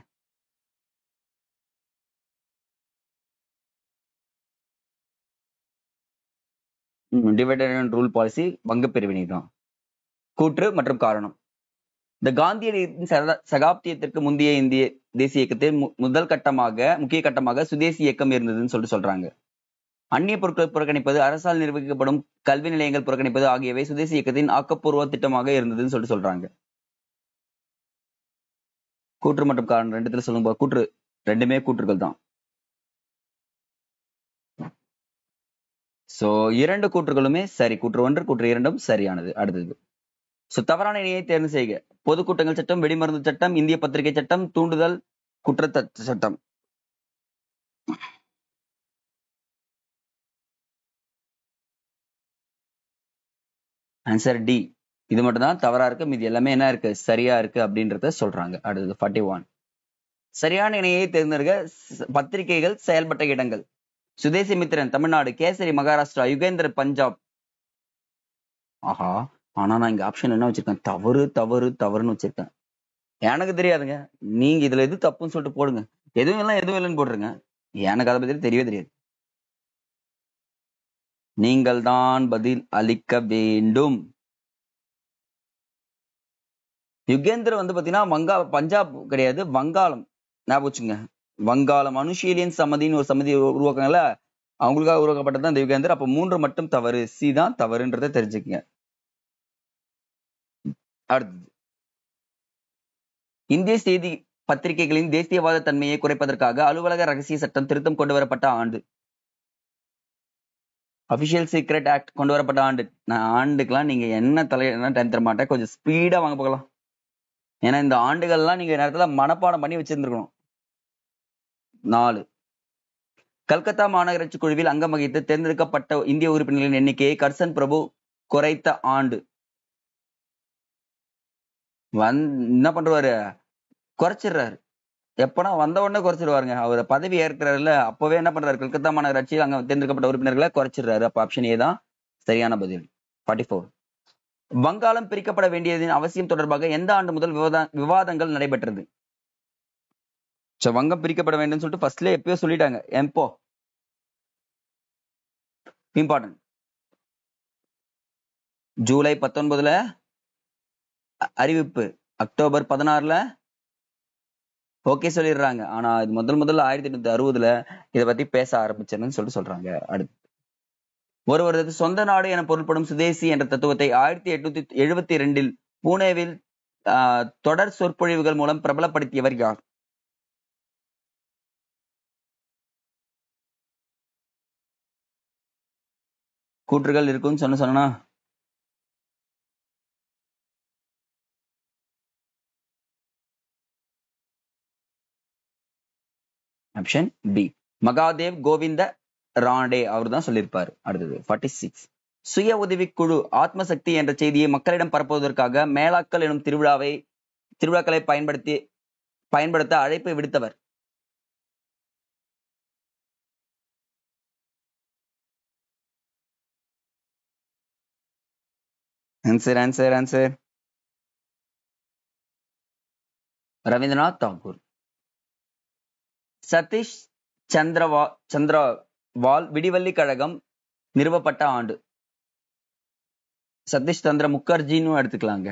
டிவைடட் அண்ட் ரூல் பாலிசி, வங்க பிரிவினை தான். கூற்று மற்றும் காரணம். இந்த காந்தியடிகளின் சகாப்தியத்திற்கு முந்தைய இந்திய தேசிய இயக்கத்தின் முக்கிய கட்டமாக சுதேசி இயக்கம் இருந்ததுன்னு சொல்றாங்க. அந்நிய பொருட்களை புறக்கணிப்பது, அரசால் நிர்வகிக்கப்படும் கல்வி நிலையங்கள் புறக்கணிப்பது ஆகியவை சுதேசி இயக்கத்தின் ஆக்கப்பூர்வ திட்டமாக இருந்ததுன்னு சொல்றாங்க. கூற்று மற்றும் காரணம் ரெண்டுத்துல சொல்லும்போது கூற்று, ரெண்டுமே கூற்றுகள் தான். சோ 2 கூற்றுகளுமே சரி. கூற்று 1, கூற்று 2 சரியானது. அடுத்தது தவறான இணையை தேர்வு செய்க. பொதுக்கூட்டங்கள் சட்டம், வெடிமருந்து சட்டம், இந்திய பத்திரிகை சட்டம், தூண்டுதல் குற்றத்த சட்டம். Answer D. இது மட்டும் தான் தவறா இருக்கு, மீதி எல்லாமே என்ன இருக்கு, சரியா இருக்கு அப்படின்றத சொல்றாங்க. அடுத்தது 41. சரியான இணையை தேர்ந்தெடுக்க. பத்திரிகைகள் செயல்பட்ட இடங்கள்: சுதேசி மித்திரன் தமிழ்நாடு, கேசரி மகாராஷ்டிரா, யுகேந்திர பஞ்சாப். ஆஹா, ஆனா நான் இங்க ஆப்ஷன் என்ன வச்சிருக்கேன், தவறு தவறு தவறுன்னு வச்சிருக்கேன். எனக்கு தெரியாதுங்க, நீங்க இதுல எது தப்புன்னு சொல்லிட்டு போடுங்க. எதுவும் இல்லைன்னு போட்டுருங்க. எனக்கு அதை பத்தி தெரியவே தெரியாது. நீங்கள் தான் பதில் அளிக்க வேண்டும். யுகேந்திர வந்து பாத்தீங்கன்னா பஞ்சாப் கிடையாது, வங்காளம். ஞாபகம் வச்சுங்க, வங்காளம். அனுஷீலியன் சமதின்னு ஒரு சமதி உருவாக்கங்கள, அவங்களுக்காக உருவாக்கப்பட்டது இந்த யுகேந்தர். அப்ப 3 மட்டும் தவறு, சி தான் தவறுன்றதை தெரிஞ்சுக்கங்க. அடுத்தது, இந்திய செய்தி பத்திரிகைகளின் தேசியவாத தன்மையை குறைப்பதற்காக அலுவலக ரகசிய சட்டம் திருத்தம் கொண்டு வரப்பட்ட ஆண்டு. அபிஷியல் சீக்ரெட் ஆக்ட் கொண்டு வரப்பட்ட ஆண்டு. நான் ஆண்டுக்கெல்லாம் நீங்க என்ன டைம் தர மாட்டேன், கொஞ்சம் ஸ்பீடா வாங்க போகலாம். ஏன்னா இந்த ஆண்டுகள்லாம் நீங்க நேரத்துல மனப்பாடம் பண்ணி வச்சிருந்துருக்கணும். 4. கல்கத்தா மாநகராட்சி குழுவில் அங்கம் வகித்து தேர்ந்தெடுக்கப்பட்ட இந்திய உறுப்பினர்களின் எண்ணிக்கையை கர்சன் பிரபு குறைத்த ஆண்டு. என்ன பண்றாரு, குறைச்சிடுறாரு. எப்பனா வந்த உடனே குறைச்சிடுவாருங்க. அவர் பதவி ஏற்கிறாருல, அப்பவே என்ன பண்றாரு, கல்கத்தா மாநகராட்சியில் அங்க தேர்ந்தெடுக்கப்பட்ட உறுப்பினர்களை குறைச்சிடுறாரு. அப்ப ஆப்ஷன் ஏ தான் சரியான பதில். 44. வங்காளம் பிரிக்கப்பட வேண்டியதின் அவசியம் தொடர்பாக எந்த ஆண்டு முதல் விவாதங்கள் நடைபெற்றது? வங்கம் பிரிக்கப்பட வேண்டும் சொல்லிட்டு ஃபர்ஸ்ட்ல எப்பயோ சொல்லிட்டாங்க. எப்போ இம்பார்ட்டன்ட், ஜூலை 19ல அறிவிப்பு, அக்டோபர் 16ல ஓகே சொல்லிடுறாங்க. ஆனா இது முதல்ல 1860ல இதை பத்தி பேச ஆரம்பிச்சேன்னு சொல்றாங்க. அடுத்து, ஒருவரது சொந்த நாடு என பொருள்படும் சுதேசி என்ற தத்துவத்தை 1872 பூனேவில் தொடர் சொற்பொழிவுகள் மூலம் பிரபலப்படுத்தியவர் யார்? கூற்றுகள் இருக்குன்னு சொன்னா ஆப்ஷன் பி, மகாதேவ் கோவிந்த ராண்டே. அவர் தான் சொல்லியிருப்பாரு. அடுத்தது 46. சுய உதவிக்குழு ஆத்மசக்தி என்ற செய்தியை மக்களிடம் பரப்புவதற்காக மேலாக்கள் எனும் திருவிழாக்களை பயன்படுத்த அழைப்பு விடுத்தவர். ஆன்சர் ரவீந்திரநாத் தாகூர். சதீஷ் சந்திரவால் விடிவெள்ளி கழகம் நிறுவப்பட்ட ஆண்டு. சதீஷ் சந்திர முகர்ஜின்னு எடுத்துக்கலாங்க.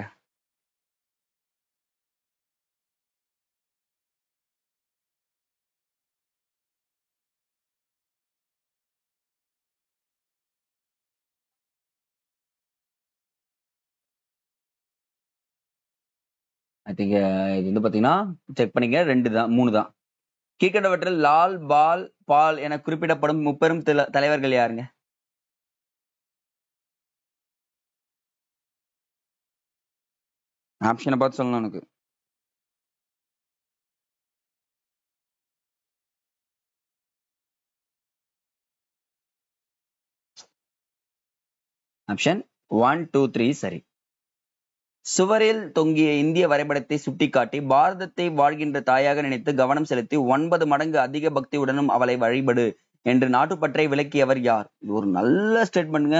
ஐ திங்க் இது வந்து பாத்தீங்கன்னா செக் பண்ணீங்க, 2 தான் 3 தான். கீழ்கண்டவற்றில் லால் பால் என குறிப்பிடப்படும் முப்பெரும் தலைவர்கள் யாருங்க? ஆப்ஷனை பார்த்து சொல்லணும் எனக்கு. ஆப்ஷன் 1 2 3 சரி. சுவரில் தொங்கிய இந்திய வரைபடத்தை சுட்டிக்காட்டி பாரதத்தை வாழ்கின்ற தாயாக நினைத்து கவனம் செலுத்தி 9 மடங்கு அதிக பக்தியுடனும் அவளை வழிபடு என்று நாட்டுப்பற்றை விளக்கியவர் யார்? இது ஒரு நல்ல ஸ்டேட்மெண்ட்ங்க.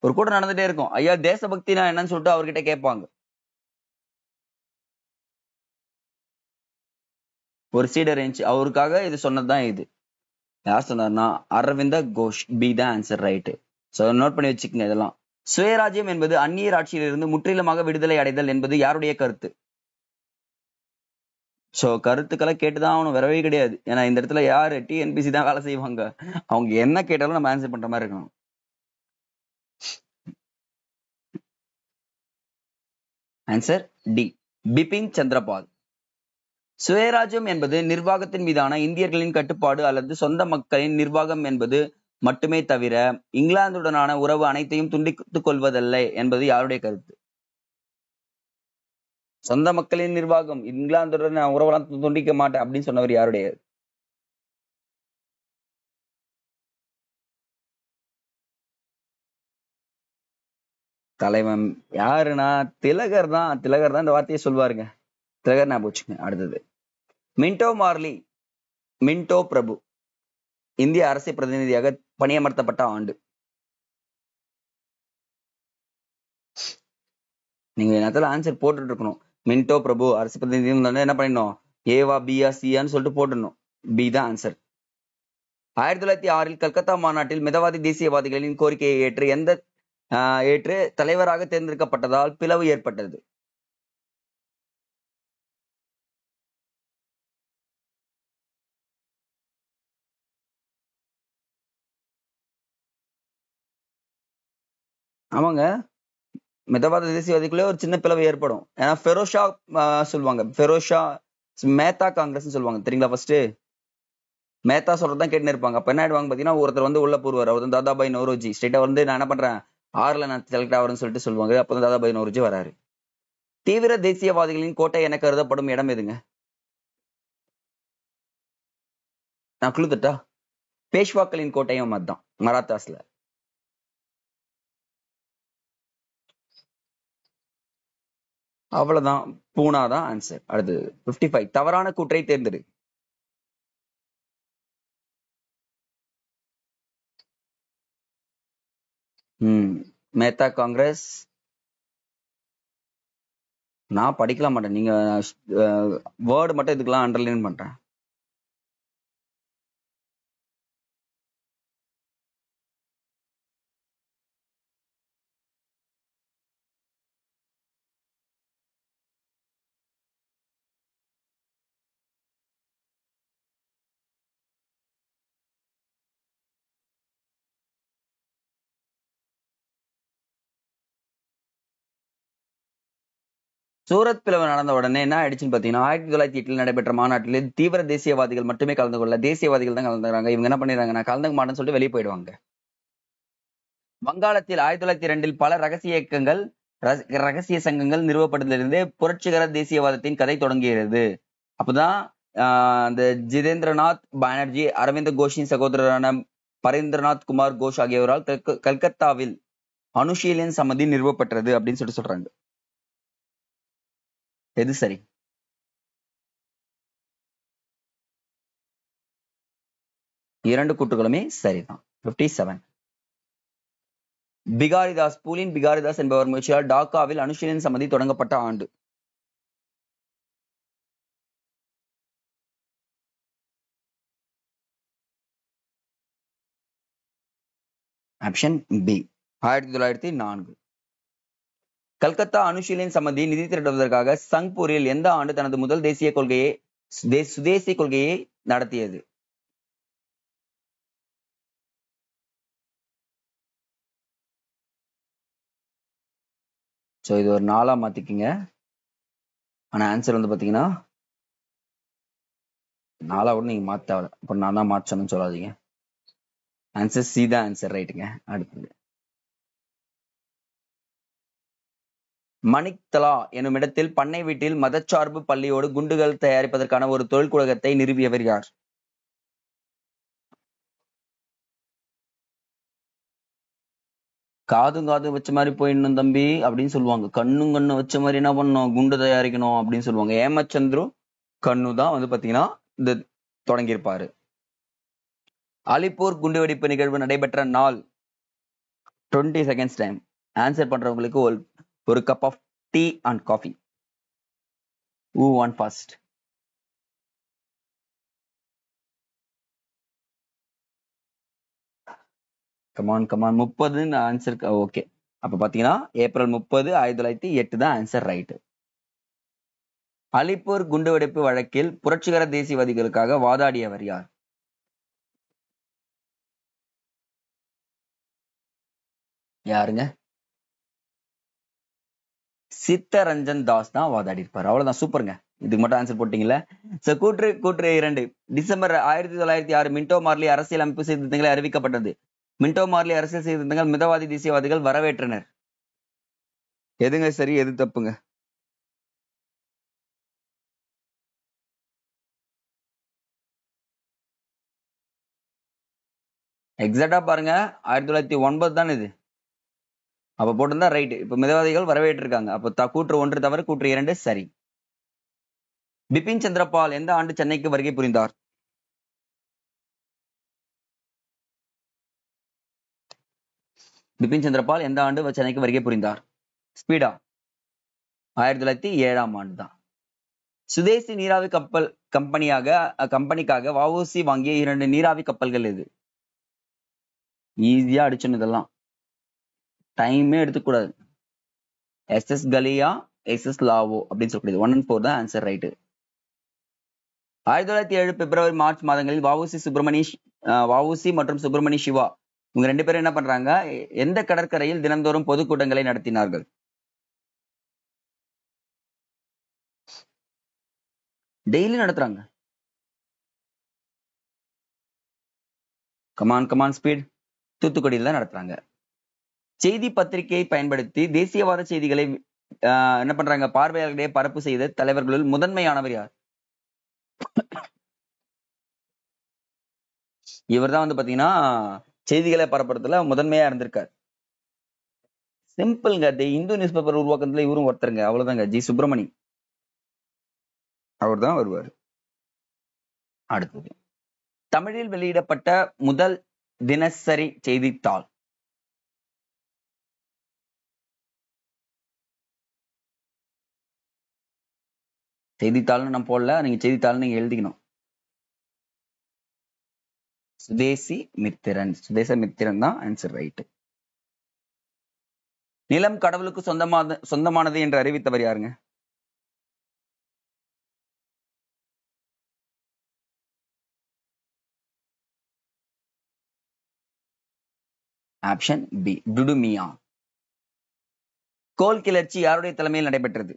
ஒரு கூட்டம் நடந்துட்டே இருக்கும், ஐயா தேசபக்தினா என்னன்னு சொல்லிட்டு அவர்கிட்ட கேட்பாங்க. ஒரு சீடர் இருந்துச்சு, அவருக்காக இது சொன்னதுதான் இது. யார் சொன்னார்னா அரவிந்த கோஷ். பி தான் ஆன்சர், ரைட்டு. சோ நோட் பண்ணி வச்சுக்கோங்க இதெல்லாம். சுயராஜ்யம் என்பது அந்நியர் ஆட்சியிலிருந்து முற்றிலுமாக விடுதலை அடைதல் என்பது யாருடைய கருத்து? சோ கருத்துக்களை கேட்டுதான் அவனும் வரவே கிடையாது. ஏன்னா இந்த இடத்துல யாரு டிஎன்பிசி தான் வேலை செய்வாங்க. அவங்க என்ன கேட்டாலும் நம்ம ஆன்சர் பண்ற மாதிரி இருக்கணும். Answer D, Bipin Chandra Pal. சுயராஜ்யம் என்பது நிர்வாகத்தின் மீதான இந்தியர்களின் கட்டுப்பாடு அல்லது சொந்த மக்களின் நிர்வாகம் என்பது மட்டுமே தவிர இங்கிலாந்துடனான உறவு அனைத்தையும் துண்டித்துக் கொள்வதல்ல என்பது யாருடைய கருத்து? சொந்த மக்களின் நிர்வாகம், இங்கிலாந்துடன் உறவெல்லாம் துண்டிக்க மாட்டேன் அப்படின்னு சொன்னவர் யாருடைய? தலைவன் யாருன்னா திலகர் தான். திலகர் தான் இந்த வார்த்தையை சொல்வாருங்க. திலகர் நான் போச்சுங்க. அடுத்தது மின்டோ பிரபு இந்திய அரசு பிரதிநிதியாக பணியமர்த்தப்பட்ட ஆண்டு. நீங்க நேரத்துல ஆன்சர் போட்டுட்டு இருக்கணும். மின்டோ பிரபு அரசு பிரதிநிதி என்ன பண்ணிடணும், ஏவா பியா சியான்னு சொல்லிட்டு போட்டுடணும். பி தான் ஆன்சர். 1906 கல்கத்தா மாநாட்டில் மிதவாதி தேசியவாதிகளின் கோரிக்கையை ஏற்று தலைவராக தேர்ந்தெடுக்கப்பட்டதால் பிளவு ஏற்பட்டது. ஆமாங்க, மிதவாத தேசியவாதிக்குள்ளே ஒரு சின்ன பிளவு ஏற்படும். ஏன்னா ஃபெரோஷா சொல்லுவாங்க, ஃபெரோஷா மேத்தா காங்கிரஸ் சொல்லுவாங்க தெரியுங்களா? ஃபர்ஸ்ட் மேத்தா சொல்றதுதான் கேட்டுன்னு இருப்பாங்க. அப்ப என்ன ஆயிடுவாங்க பாத்தீங்கன்னா, ஒருத்தர் வந்து உள்ள போடுவார். அவர் வந்து தாதாபாய் நௌரோஜி ஸ்ட்ரெயிட்டா வந்து நான் என்ன பண்றேன் 6ல நான் செலக்ட் ஆகிறேன்னு சொல்லிட்டு சொல்லுவாங்க. அப்பதான் தாதாபாய் நௌரோஜி வராரு. தீவிர தேசியவாதிகளின் கோட்டை என கருதப்படும் இடம் எதுங்க? நான் குழுத்துட்டா, பேஷ்வாக்களின் கோட்டையும் அதுதான், மராத்தாஸ்ல. அவ்வளவுதான், பூனா தான் ஆன்சர். அடுத்தது 55 தவறான கூற்றை தேர்ந்தெடு. மேத்தா காங்கிரஸ் நான் படிக்கலாம் மாட்டேன். நீங்க வேர்டு மட்டும் இதுக்கெல்லாம் அண்டர்லைன் பண்றேன். சூரத் பிளவு நடந்த உடனே என்ன ஆயிடுச்சுன்னு பாத்தீங்கன்னா, 1908 நடைபெற்ற மாநாட்டில் தீவிர தேசியவாதிகள் மட்டுமே கலந்து கொள்ள தேசியவாதிகள் தான் கலந்துக்கிறாங்க. இவங்க என்ன பண்ணிடுறாங்க, நான் கலந்துக்க மாட்டேன்னு சொல்லிட்டு வெளியே போயிடுவாங்க. வங்காளத்தில் 1902 பல ரகசிய சங்கங்கள் நிறுவப்பட்டதிலிருந்தே புரட்சிகர தேசியவாதத்தின் கதை தொடங்குகிறது. அப்பதான் அந்த ஜிதேந்திரநாத் பானர்ஜி, அரவிந்த கோஷின் சகோதரரான பரேந்திரநாத் குமார் கோஷ் ஆகியோரால் கல்கத்தாவில் அனுஷீலன் சமிதி நிறுவப்பட்டது அப்படின்னு சொல்றாங்க. எது சரி? இரண்டு கூற்றுகளுமே சரிதான். 57 பிகாரிதாஸ் பூலின் பிகாரிதாஸ் என்பவர் முயற்சியால் டாக்காவில் அனுஷீலன் சமிதி தொடங்கப்பட்ட ஆண்டு. Option B 1904. கல்கத்தா அணுசீலின் சம்மதி நிதி திரட்டுவதற்காக சங்பூரில் எந்த ஆண்டு தனது முதல் சுதேசி கொள்கையை நடத்தியது? சோ இது ஒரு 4 மாத்திக்கங்க. ஆனா ஆன்சர் வந்து பாத்தீங்கன்னா 4 கூட நீங்க மாத்த தேவை. இப்ப நான் தான் மாற்றணும்னு சொல்லாதீங்க. ஆன்சர் சி தான் ஆன்சர். ரைட்டுங்க. அடுத்தது மணிக்தலா எனும் இடத்தில் பண்ணை வீட்டில் மதச்சார்பு பள்ளியோடு குண்டுகள் தயாரிப்பதற்கான ஒரு தொழிற்கழகத்தை நிறுவியவர் யார்? காதும் வச்ச மாதிரி போயிடணும் தம்பி அப்படின்னு சொல்லுவாங்க. கண்ணு வச்ச மாதிரி என்ன பண்ணணும், குண்டு தயாரிக்கணும் அப்படின்னு சொல்லுவாங்க. ஏமச்சந்திரு கண்ணு தான் வந்து பாத்தீங்கன்னா இந்த தொடங்கியிருப்பாரு. அலிப்பூர் குண்டுவெடிப்பு நிகழ்வு நடைபெற்ற நாள் 20 செகண்ட்ஸ் டைம். ஆன்சர் பண்றவங்களுக்கு ஒரு cup of tea and coffee. Who won first? Come on 30 answer. Okay, அப்ப பாத்தீங்கன்னா ஏப்ரல் 30, 1908 தான் ஆன்சர். ரைட். அலிப்பூர் குண்டுவெடிப்பு வழக்கில் புரட்சிகர தேசியவாதிகளுக்காக வாதாடியவர் யார்? யாருங்க? சித்தரஞ்சன் தாஸ் தான் வாதாடி இருப்பாரு. அவ்வளவுதான். சூப்பருங்க. இதுக்கு மட்டும் ஆன்சர் போட்டீங்களா? கூற்று 2. டிசம்பர் 1906 மின்டோ மார்லி அரசியல் அமைப்பு சீர்திருத்தங்களை அறிவிக்கப்பட்டது. மின்டோ மார்லி அரசியல் சீர்திருத்தங்கள் மிதவாதி தேசியவாதிகள் வரவேற்றனர். எதுங்க சரி, எது தப்புங்க? எக்ஸாக்டா பாருங்க, 1909 தான் இது. அப்ப போட்டிருந்தா ரைட். இப்ப மிதவாதிகள் வரவேற்றிருக்காங்க. அப்ப கூற்று 1 தவிர கூற்று 2 சரி. பிபின் சந்திரபால் எந்த ஆண்டு சென்னைக்கு வருகை புரிந்தார்? பிபின் சந்திரபால் எந்த ஆண்டு சென்னைக்கு வருகை புரிந்தார்? ஸ்பீடா? 1907 ஆண்டு தான். சுதேசி நீராவி கம்பெனிக்காக வஉசி வாங்கிய 2 நீராவி கப்பல்கள் எது? ஈஸியா அடிச்சணும். இதெல்லாம் டைமே எடுத்துக்கூடாது. SS கலியா, SS லாவோ அப்படின்னு சொல்லக்கூடியது. 1 and 4 தான் ஆன்சர். ரைட்டு. 1907 பிப்ரவரி மார்ச் மாதங்களில் வஉசி மற்றும் சுப்பிரமணி சிவா இவங்க 2 பேரும் என்ன பண்றாங்க, எந்த கடற்கரையில் தினந்தோறும் பொதுக்கூட்டங்களை நடத்தினார்கள்? டெய்லி நடத்துறாங்க. Come on speed. தூத்துக்குடியில் தான் நடத்துறாங்க. செய்தி பத்திரிகையை பயன்படுத்தி தேசியவாத செய்திகளை என்ன பண்றாங்க, பார்வையாளர்களிடையே பரப்பு செய்த தலைவர்களுள் முதன்மையானவர் யார்? இவர் தான் வந்து பாத்தீங்கன்னா செய்திகளை பரப்புறதுல முதன்மையா இருந்திருக்காரு. சிம்பிள்ங்க. இந்து நியூஸ் பேப்பர் உருவாக்குறதுல இவரும் ஒருத்தருங்க. அவ்வளவுதாங்க. ஜி சுப்பிரமணி அவர் தான் வருவார். அடுத்தது தமிழில் வெளியிடப்பட்ட முதல் தினசரி செய்தித்தாள்? செய்தித்தாள்னு நான் போடல, நீங்க செய்தித்தாள்னு நீங்க எழுதிக்கணும். சுதேசமித்திரன் தான் ஆன்சர். ரைட். நிலம் கடவுளுக்கு சொந்தமானது என்று அறிவித்தவர் யாருங்க? Option B டுடுமியா. கோல் கிளர்ச்சி யாருடைய தலைமையில் நடைபெற்றது?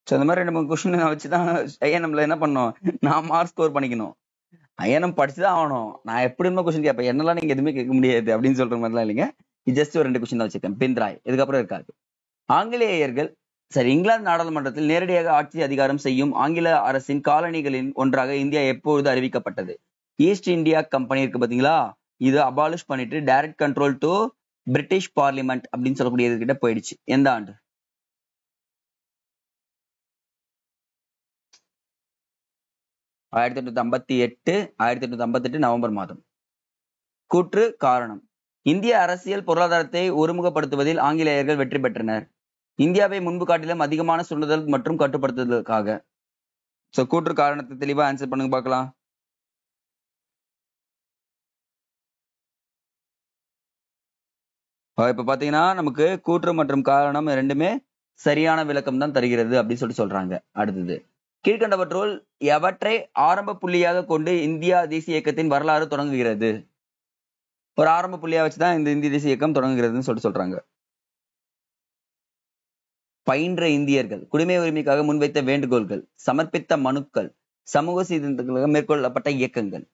இந்த மாதிரி 2-3 கொஸ்டின் வச்சுதான் ஐஎன்எம்ல என்ன பண்ணோம், நான் மார்க் ஸ்கோர் பண்ணிக்கணும். ஐஎன்எம் படிச்சுதான் ஆகணும். நான் எப்படி இருந்த கொஸ்டின் கேட்பேன், என்னெல்லாம் நீங்க எதுவுமே கேட்க முடியாது அப்படின்னு சொல்ற மாதிரிலாம் இல்லைங்க. ஜஸ்ட் ஒரு 2 கொஸ்டின் தான் வச்சிருக்கேன். பின்ராய் இதுக்கப்புறம் இருக்காது. ஆங்கிலேயர்கள் இங்கிலாந்து நாடாளுமன்றத்தில் நேரடியாக ஆட்சி அதிகாரம் செய்யும் ஆங்கில அரசின் காலனிகளின் ஒன்றாக இந்தியா எப்பொழுது அறிவிக்கப்பட்டது? ஈஸ்ட் இந்தியா கம்பெனி இருக்கு பாத்தீங்களா, இது அபாலிஷ் பண்ணிட்டு direct control to British parliament அப்படின்னு சொல்லக்கூடியது கிட்ட போயிடுச்சு. எந்த ஆண்டு? 1858. 1858 நவம்பர் மாதம். கூற்று காரணம். இந்திய அரசியல் பொருளாதாரத்தை ஒருமுகப்படுத்துவதில் ஆங்கிலேயர்கள் வெற்றி பெற்றனர். இந்தியாவை முன்பு காட்டிலும் அதிகமான சுண்டுதல் மற்றும் கட்டுப்படுத்துவதற்காக. கூற்று காரணத்தை தெளிவா ஆன்சர் பண்ணுங்க பார்க்கலாம். இப்ப பாத்தீங்கன்னா நமக்கு கூற்று மற்றும் காரணம் ரெண்டுமே சரியான விளக்கம் தான் தருகிறது அப்படின்னு சொல்றாங்க. அடுத்தது, கீழ்கண்டவற்றுள் எவற்றை ஆரம்ப புள்ளியாக கொண்டு இந்தியா தேசிய இயக்கத்தின் வரலாறு தொடங்குகிறது? ஒரு ஆரம்ப புள்ளியா வச்சுதான் இந்த இந்திய தேசிய இயக்கம் தொடங்குகிறதுன்னு சொல்றாங்க. பயின்ற இந்தியர்கள், குடிமை உரிமைக்காக முன்வைத்த வேண்டுகோள்கள், சமர்ப்பித்த மனுக்கள், சமூக சீர்திருத்தங்களுக்காக மேற்கொள்ளப்பட்ட இயக்கங்கள்.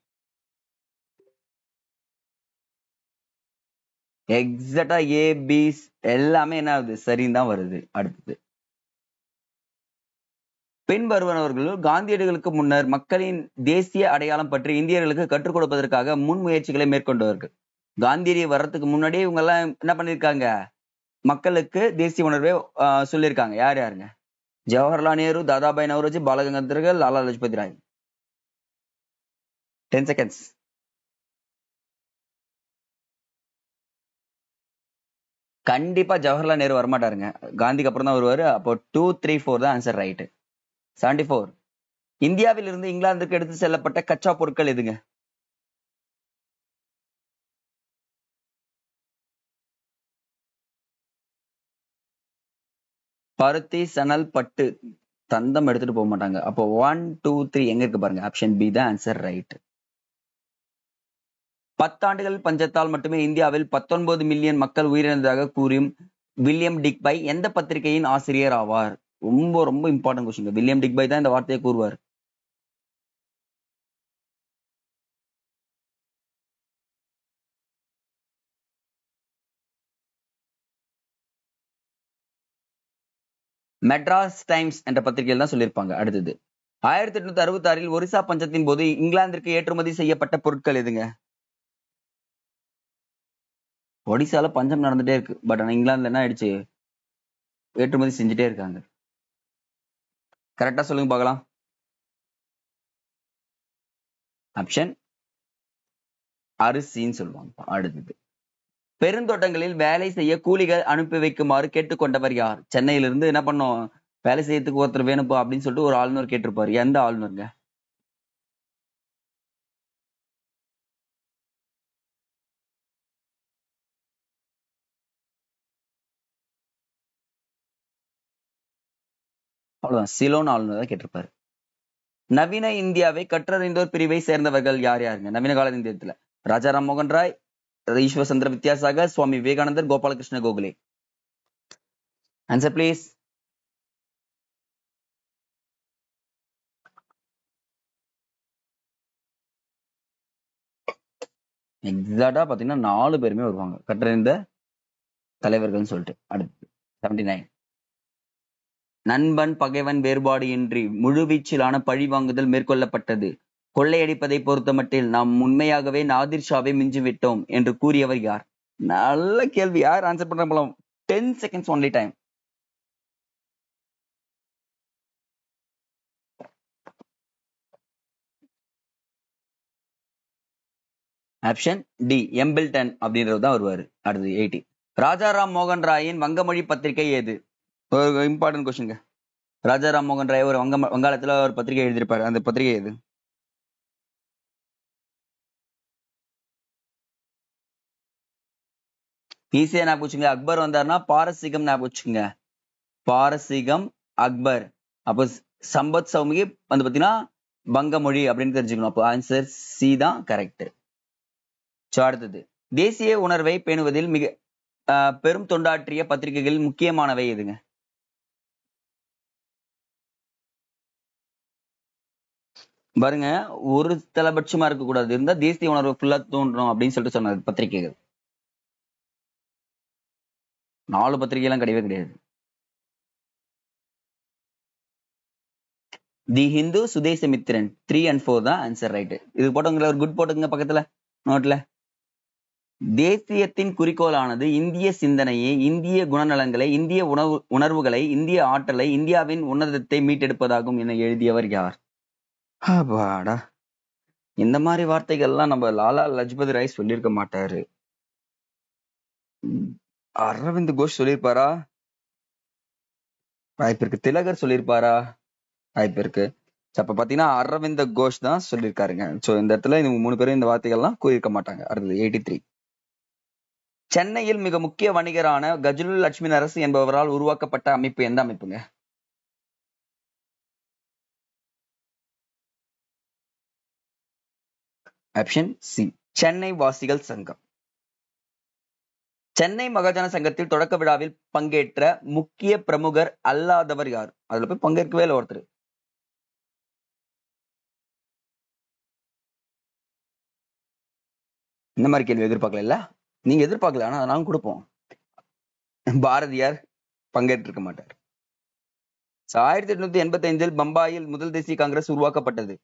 எக்ஸாக்டா ஏபிஸ் எல்லாமே என்ன ஆகுது? சரின்னு தான் வருது. அடுத்தது, பின் வருவனவர்களுள் காந்தியடிகளுக்கு முன்னர் மக்களின் தேசிய அடையாளம் பற்றி இந்தியர்களுக்கு கற்றுக் கொடுப்பதற்காக முன் முயற்சிகளை மேற்கொண்டவர்கள். காந்தியடி வர்றதுக்கு முன்னாடியே இவங்க எல்லாம் என்ன பண்ணிருக்காங்க? மக்களுக்கு தேசிய உணர்வை சொல்லியிருக்காங்க. யார் யாருங்க? ஜவஹர்லால் நேரு, தாதாபாய் நவரோஜி, பாலகங்காதர், லாலா லஜபதி ராய். 10 seconds. கண்டிப்பா ஜவஹர்லால் நேரு வரமாட்டாருங்க. காந்திக்கு அப்புறம் தான் வருவாரு. அப்போ 2, 3, 4 தான் ஆன்சர். ரைட். 74. இந்தியாவில் இருந்து இங்கிலாந்துக்கு எடுத்து செல்லப்பட்ட கச்சா பொருட்கள் எதுங்க? பருத்தி, சணல், பட்டு. தந்தம் எடுத்துட்டு போக மாட்டாங்க. அப்போ 1, 2, 3 எங்க இருக்கு பாருங்க. ஆப்ஷன் பி தான் ஆன்சர். ரைட். 10 ஆண்டுகள் பஞ்சத்தால் மட்டுமே இந்தியாவில் 19 மில்லியன் மக்கள் உயிரிழந்ததாக கூறும் வில்லியம் டிக்பை எந்த பத்திரிகையின் ஆசிரியர் ஆவார்? ரொம்ப ரொம்ப இம்பார்ட்டன்ட் கொஸ்டின். வில்லியம் டிக்பை தான் இந்த வார்த்தையை கூறுவார். மெட்ராஸ் டைம்ஸ் என்ற பத்திரிகையில் தான் சொல்லியிருப்பாங்க. அடுத்தது, 1866 ஒரிசா பஞ்சத்தின் போது இங்கிலாந்திற்கு ஏற்றுமதி செய்யப்பட்ட பொருட்கள் எதுங்க? ஒடிசால பஞ்சம் நடந்துட்டே இருக்கு. பட் ஆனா இங்கிலாந்துல என்ன ஆயிடுச்சு? ஏற்றுமதி செஞ்சுட்டே இருக்காங்க. கரெக்டா சொல்லுங்க பார்க்கலாம். ஆப்ஷன் அரிசின்னு சொல்லுவாங்க. அடுத்தது, பெருந்தோட்டங்களில் வேலை செய்ய கூலிகள் அனுப்பி வைக்குமாறு கேட்டுக்கொண்டவர் யார்? சென்னையிலிருந்து என்ன பண்ணோம்? வேலை செய்யறதுக்கு ஒருத்தர் வேணுப்பா அப்படின்னு சொல்லிட்டு ஒரு ஆளுநர் கேட்டிருப்பாரு. எந்த ஆளுநருங்க? அவ்வளவுதான், சிலோன் ஆளுநர் தான் கேட்டிருப்பாரு. நவீன இந்தியாவை கற்றறிந்தோர் பிரிவை சேர்ந்தவர்கள் யார் யாருங்க? நவீன கால இந்தியத்துல ராஜா ராம் மோகன் ராய், ஈஸ்வர் சந்திர வித்யாசாகர், சுவாமி விவேகானந்தர், கோபாலகிருஷ்ண கோகலே. Answer please. எக்ஸாக்டா பாத்தீங்கன்னா 4 பேருமே வருவாங்க கற்றறிந்த தலைவர்கள்னு சொல்லிட்டு. அடுத்து 79. நண்பன் பகைவன் வேறுபாடு இன்றி முழுவீச்சிலான பழிவாங்குதல் மேற்கொள்ளப்பட்டது. கொள்ளையடிப்பதை பொறுத்தமட்டில் நாம் உண்மையாகவே நாதிர் ஷாவை மிஞ்சிவிட்டோம் என்று கூறியவர் யார்? நல்ல கேள்வி. யார் ஆன்சர் பண்ற போலாம்? 10 seconds only time. Option D, எம்பிள்டன் அப்படின்றது தான் வருவாரு. அடுத்து 80. ராஜாராம் மோகன் ராயின் வங்கமொழி பத்திரிகை ஏது? ஒரு இம்பார்ட்டன்ட் கொஸ்டின். ராஜாராம் மோகன் ராய் ஒரு வங்காளத்துல ஒரு பத்திரிகை எழுதியிருப்பாரு. அந்த பத்திரிகை எது? ஈஸியா ஞாபகம் வச்சுங்க. அக்பர் வந்தாருன்னா பாரசீகம் ஞாபகம் வச்சுங்க. பாரசீகம், அக்பர். அப்போ சம்பத் சௌமிகி வந்து பாத்தீங்கன்னா வங்கமொழி அப்படின்னு தெரிஞ்சுக்கணும். அப்போ ஆன்சர் சி தான் கரெக்ட். அடுத்தது, தேசிய உணர்வை பேணுவதில் மிக பெரும் தொண்டாற்றிய பத்திரிகைகளில் முக்கியமானவை எதுங்க? பாருங்க, ஒரு தலைபட்சமா இருக்க கூடாது. இருந்தா தேசிய உணர்வு ஃபுல்லா தோன்றணும் அப்படின்னு சொல்லிட்டு சொன்னது பத்திரிகைகள். 4 பத்திரிகை எல்லாம் கிடையவே கிடையாது. தி ஹிந்து, சுதேசமித்திரன் 3 and 4 தான் ஆன்சர். ரைட். இது போட்டவங்களை ஒரு குட் போட்டுங்க பக்கத்துல நோட்ல. தேசியத்தின் குறிக்கோளானது இந்திய சிந்தனையை, இந்திய குணநலங்களை, இந்திய உணர்வுகளை, இந்திய ஆற்றலை, இந்தியாவின் உன்னதத்தை மீட்டெடுப்பதாகும் என எழுதியவர் யார்? அப்பாடா, இந்த மாதிரி வார்த்தைகள்லாம் நம்ம லாலா லஜபதி ராய் சொல்லியிருக்க மாட்டாரு. அரவிந்த் கோஷ் சொல்லியிருப்பாரா? வாய்ப்பு இருக்கு. திலகர் சொல்லியிருப்பாரா? வாய்ப்பு இருக்கு. அப்ப பாத்தீங்கன்னா அரவிந்த கோஷ் தான் சொல்லியிருக்காருங்க. சோ இந்த இடத்துல இந்த 3 பேரும் இந்த வார்த்தைகள்லாம் கூறியிருக்க மாட்டாங்க. அடுத்தது 83. சென்னையில் மிக முக்கிய வணிகரான கஜலுல் லட்சுமி நரசு என்பவரால் உருவாக்கப்பட்ட அமைப்பு எந்த அமைப்புங்க? ஆப்ஷன் சி, சென்னை வாசிகள் சங்கம். சென்னை மகாஜன சங்கத்தில் தொடக்க விழாவில் பங்கேற்ற முக்கிய பிரமுகர் அல்லாதவர் யார்? அதுல போய் பங்கேற்கவே இல்லை ஒருத்தர். இந்த மாதிரி கேள்வி எதிர்பார்க்கல. நீங்க எதிர்பார்க்கல, ஆனா நாங்க கொடுப்போம். பாரதியார் பங்கேற்றிருக்க மாட்டார். 1885 பம்பாயில் முதல் தேசிய காங்கிரஸ் உருவாக்கப்பட்டது.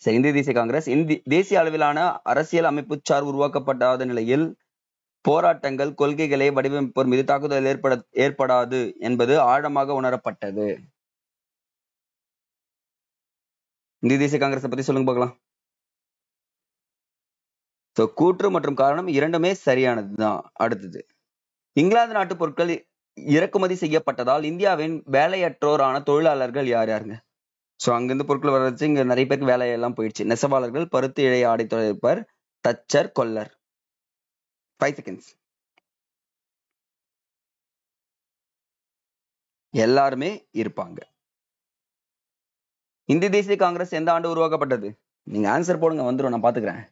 இந்திய தேசிய காங்கிரஸ் தேசிய அளவிலான அரசியல் அமைப்பு சார் உருவாக்கப்படாத நிலையில் போராட்டங்கள் கொள்கைகளை வடிவமைப்போர் மீது தாக்குதல் ஏற்படாது என்பது ஆழமாக உணரப்பட்டது. இந்திய தேசிய காங்கிரஸ் பத்தி சொல்லுங்க பார்க்கலாம். கூற்று மற்றும் காரணம் இரண்டுமே சரியானதுதான். அடுத்தது, இங்கிலாந்து நாட்டு பொருட்கள் இறக்குமதி செய்யப்பட்டதால் இந்தியாவின் வேலையற்றோரான தொழிலாளர்கள் யார் யாருங்க? சோ அங்கிருந்து பொருட்கள் வர வச்சு இங்க நிறைய பேருக்கு வேலையெல்லாம் போயிடுச்சு. நெசவாளர்கள், பருத்தி இழை ஆடை தொழிற்பர், தச்சர், கொல்லர். 5 செகண்ட்ஸ். எல்லாருமே இருப்பாங்க. இந்திய தேசிய காங்கிரஸ் எந்த ஆண்டு உருவாக்கப்பட்டது? நீங்க ஆன்சர் போடுங்க, வந்துடும், நான் பாத்துக்கிறேன்.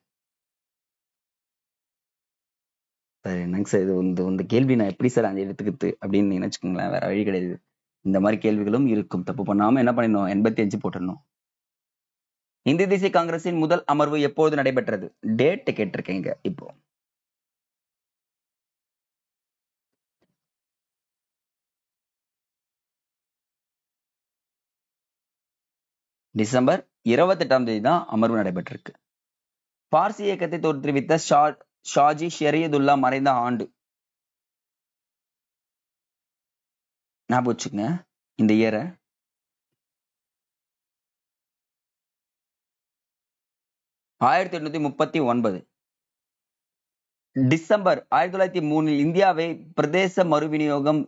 என்னங்க சார் இது, இந்த கேள்வி நான் எப்படி சார் அந்த எடுத்துக்கிட்டு அப்படின்னு நினைச்சுக்கோங்களேன், வேற வழி கிடையாது. இந்த மாதிரி கேள்விகளும் இருக்கும். தப்பு பண்ணாம என்ன பண்ணிடணும், 85 போட்டுடணும். இந்திய தேசிய காங்கிரசின் முதல் அமர்வு எப்போது நடைபெற்றது? டேட் கேட்டிருக்கேங்க. இப்போ டிசம்பர் 28ஆம் தேதி தான் அமர்வு நடைபெற்றிருக்கு. பார்சி இயக்கத்தை தோற்றுவித்த ஷாஜி ஷரியதுல்லா மறைந்த ஆண்டு ஞாபகம் வச்சுக்கங்க. இந்த இயரை 1839. டிசம்பர் 1903 இந்தியாவை பிரதேச மறுவிநியோகம்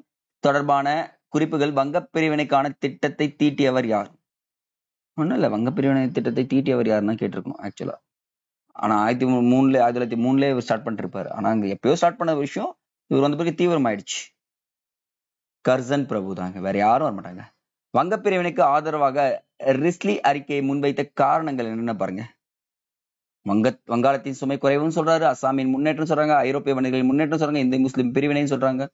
தொடர்பான குறிப்புகள் வங்க பிரிவினைக்கான திட்டத்தை தீட்டியவர் யார்? ஒண்ணும் இல்ல, வங்க பிரிவினை திட்டத்தை தீட்டியவர் யாருன்னா கேட்டிருக்கணும் ஆக்சுவலா. ஆனா 1903 ஸ்டார்ட் பண்ணிருப்பாரு. ஆனா அங்க எப்பயோ ஸ்டார்ட் பண்ண விஷயம் இவர் வந்த பிறகு தீவிரம் ஆயிடுச்சு. கர்சன் பிரபு தாங்க, வேற யாரும் வரமாட்டாங்க. வங்க பிரிவினைக்கு ஆதரவாக ரிஸ்லி அறிக்கையை முன்வைத்த காரணங்கள் என்னன்னு பாருங்க. வங்காளத்தின் சுமை குறைவும் சொல்றாரு, அசாமின் முன்னேற்றம் சொல்றாங்க, ஐரோப்பிய வணிகர்களின் முன்னேற்றம் சொல்றாங்க, இந்திய முஸ்லிம் பிரிவினைன்னு சொல்றாங்க.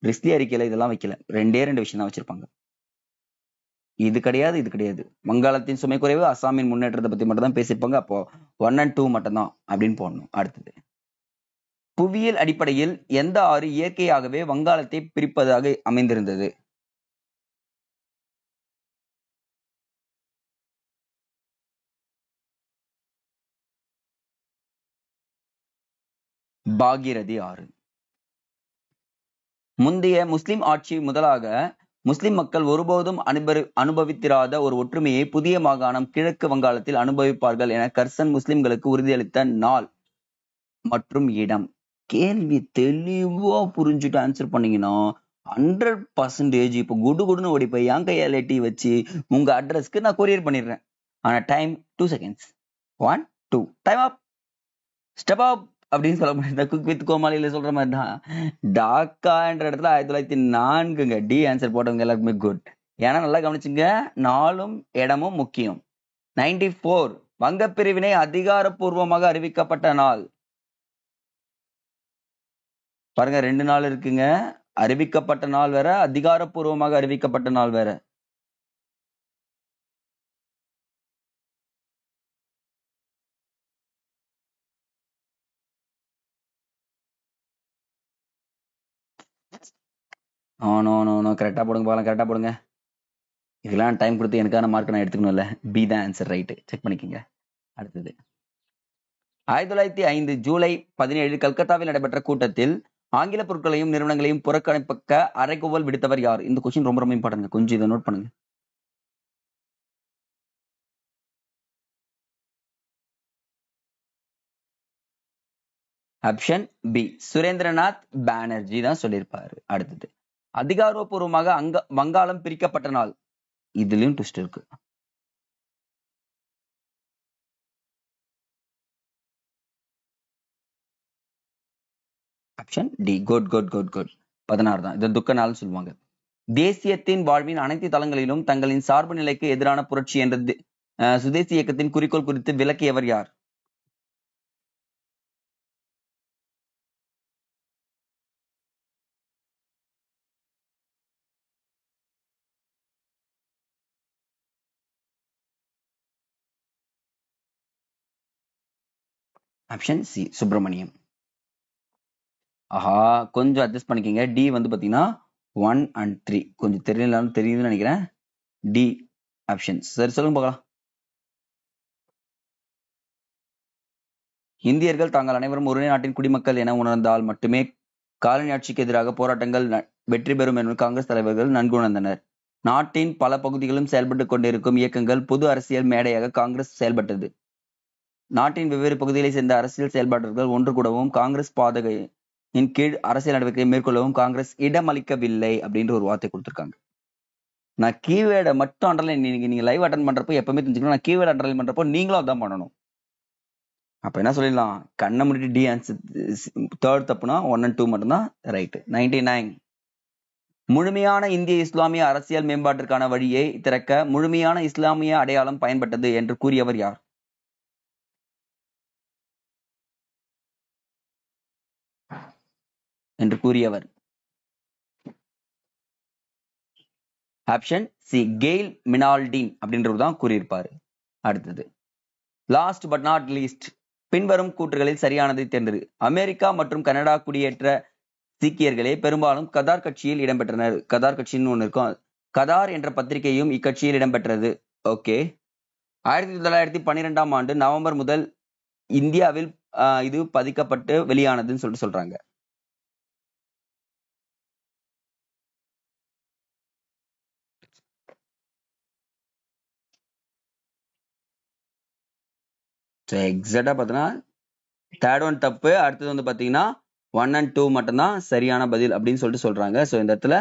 ரிஸ்லி அறிக்கையில இதெல்லாம் வைக்கல, 2 விஷயம் தான் வச்சிருப்பாங்க. இது கிடையாது, இது கிடையாது. வங்காளத்தின் சுமை குறைவு, அசாமின் முன்னேற்றத்தை பத்தி மட்டும் தான் பேசியிருப்பாங்க. அப்போ 1 and 2 மட்டும் தான் அப்படின்னு போடணும். அடுத்தது, புவியியல் அடிப்படையில் எந்த ஆறு இயற்கையாகவே வங்காளத்தை பிரிப்பதாக அமைந்திருந்தது? பாகீரதி ஆறு. முந்தைய முஸ்லிம் ஆட்சி முதலாக முஸ்லிம் மக்கள் ஒருபோதும் அனுபவித்திராத ஒரு ஒற்றுமையை புதிய மாகாணம் கிழக்கு வங்காளத்தில் அனுபவிப்பார்கள் என கர்சன் முஸ்லிம்களுக்கு உறுதியளித்த நாள் மற்றும் இடம். கேள்வி தெளிவா புரிஞ்சுட்டு ஆன்சர் பண்ணீங்கன்னா 100% இப்போ குடுன்னு ஓடி போய் என் கையால டீ வச்சு உங்க அட்ரஸ்க்கு நான் கொரியர் பண்ணிடுறேன். ஆனா டைம் 2 seconds. 1 2 டைம் அப். ஸ்டெப் அப் அப்படின்னு சொல்ல முடியாது. குக் வித் கோமாளியில சொல்ற மாதிரி தான். டாக்கான்ற இடத்துல 1904ங்க. டி ஆன்சர் போட்டவங்க எல்லாருக்குமே குட். ஏன்னா நல்லா கவனிச்சுங்க, நாளும் இடமும் முக்கியம். 94 வங்க பிரிவினை அதிகாரப்பூர்வமாக அறிவிக்கப்பட்ட நாள். பாருங்க, 2 நாள் இருக்குங்க. அறிவிக்கப்பட்ட நாள் வேற, அதிகாரப்பூர்வமாக அறிவிக்கப்பட்ட நாள் வேற. கரெக்டா போடுங்க பாக்கலாம், கரெக்டா போடுங்க. இதெல்லாம் டைம் கொடுத்து எனக்கான மார்க் நான் எடுத்துக்கணும்ல. பி தான் ஆன்சர், ரைட். செக் பண்ணிக்கோங்க. அடுத்தது, 1905 ஜூலை 17 கல்கத்தாவில் நடைபெற்ற கூட்டத்தில் ஆங்கில பொருட்களையும் நிறுவனங்களையும் புறக்கணிப்பக்க அறைகூவல் விடுத்தவர் யார்? இந்த கொஸ்டின் ரொம்ப ரொம்ப இம்பார்ட்டன்ட், கொஞ்சம் இதை நோட் பண்ணுங்க. ஆப்ஷன் பி, சுரேந்திரநாத் பானர்ஜி தான் சொல்லியிருப்பாரு. அடுத்தது, அதிகாரப்பூர்வமாக வங்காளம் பிரிக்கப்பட்ட நாள். இதுலயும் ட்விஸ்ட் இருக்கு. Option D. Good good good good 16 தான். இது துக்க நாள்னு சொல்லுவாங்க. தேசியத்தின் வாழ்வின் அனைத்து தளங்களிலும் தங்களின் சார்பு நிலைக்கு எதிரான புரட்சி என்ற சுதேசி இயக்கத்தின் குறிக்கோள் குறித்து விளக்கியவர் யார்? Option C. சுப்பிரமணியம். ஆஹா, கொஞ்சம் அட்ஜஸ்ட் பண்ணிக்கங்க. டி வந்து பாத்தீங்கன்னா 1 and 3 கொஞ்சம் தெரியலன்னு தெரியுதுன்னு நினைக்கிறேன். டி ஆப்ஷன் சரி, சொல்லுங்க பார்க்கலாம். இந்தியர்கள் தாங்கள் அனைவரும் ஒரே நாட்டின் குடிமக்கள் என உணர்ந்தால் மட்டுமே காலனி ஆட்சிக்கு எதிராக போராட்டங்கள் வெற்றி பெறும் என்று காங்கிரஸ் தலைவர்கள் நன்கு உணர்ந்தனர். நாட்டின் பல பகுதிகளிலும் செயல்பட்டு கொண்டிருக்கும் இயக்கங்கள் பொது அரசியல் மேடையாக காங்கிரஸ் செயல்பட்டது. நாட்டின் வெவ்வேறு பகுதிகளை சேர்ந்த அரசியல் செயல்பாட்டர்கள் ஒன்று கூடவும் காங்கிரஸ் பாதையின் கீழ் அரசியல் நடவடிக்கையை மேற்கொள்ளவும் காங்கிரஸ் இடமளிக்கவில்லை அப்படின்ற ஒரு வார்த்தை கொடுத்திருக்காங்க. நான் கீவேர்டை மட்டும் அண்டர்லைன், நீங்க லைவ் அட்டன் பண்றப்போ எப்பவுமே தெரிஞ்சுக்கணும், நான் கீவேர்டு அண்டர்லைன் பண்றப்போ நீங்களும் அதான் பண்ணணும். அப்ப என்ன சொல்லிடலாம், கண்ணை முடிட்டு டி ஆன்சர் தேர்ட் தப்புனா 1 and 2 மட்டும்தான் ரைட். 99. முழுமையான இந்திய இஸ்லாமிய அரசியல் மேம்பாட்டிற்கான வழியை திறக்க முழுமையான இஸ்லாமிய அடையாளம் பயன்பட்டது என்று கூறியவர் யார்? என்று கூறியவர் ஆப்ஷன் சி. கெயில் மினால்டின் அப்படின்றவர் தான் கூறியிருப்பாரு. அடுத்தது லாஸ்ட் பட் நாட் லீஸ்ட், பின்வரும் கூற்றுகளில் சரியானதை தேர்ந்தெடு. அமெரிக்கா மற்றும் கனடா குடியேற்ற சீக்கியர்களே பெரும்பாலும் கதார் கட்சியில் இடம்பெற்றனர். கதார் கட்சின்னு ஒண்ணு இருக்கும். கதார் என்ற பத்திரிகையும் இக்கட்சியில் இடம்பெற்றது. ஓகே. 1912ஆம் ஆண்டு நவம்பர் முதல் இந்தியாவில் இது பதிக்கப்பட்டு வெளியானதுன்னு சொல்லிட்டு சொல்றாங்க. எக்ஸாக்டா பாத்தீங்கன்னா தேர்ட் ஒன் தப்பு. அடுத்தது வந்து பாத்தீங்கன்னா 1 and 2 மட்டும்தான் சரியான பதில் அப்படின்னு சொல்லிட்டு சொல்றாங்க. ஸோ இந்த இடத்துல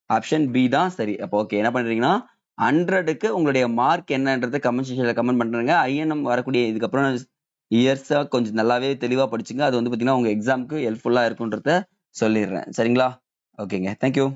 ஆப்ஷன் பி தான் சரி. அப்போ ஓகே, என்ன பண்றீங்கன்னா 100க்கு உங்களுடைய மார்க் என்னன்றதை கமெண்ட் செக்ஷன்ல கமெண்ட் பண்றீங்க. ஐஎன்எம் வரக்கூடிய இதுக்கப்புறம் இயர்ஸா கொஞ்சம் நல்லாவே தெளிவா படிச்சுங்க. அது வந்து பாத்தீங்கன்னா உங்க எக்ஸாமுக்கு ஹெல்ப்ஃபுல்லா இருக்குன்றத சொல்லிடுறேன். சரிங்களா? ஓகேங்க, தேங்க்யூ.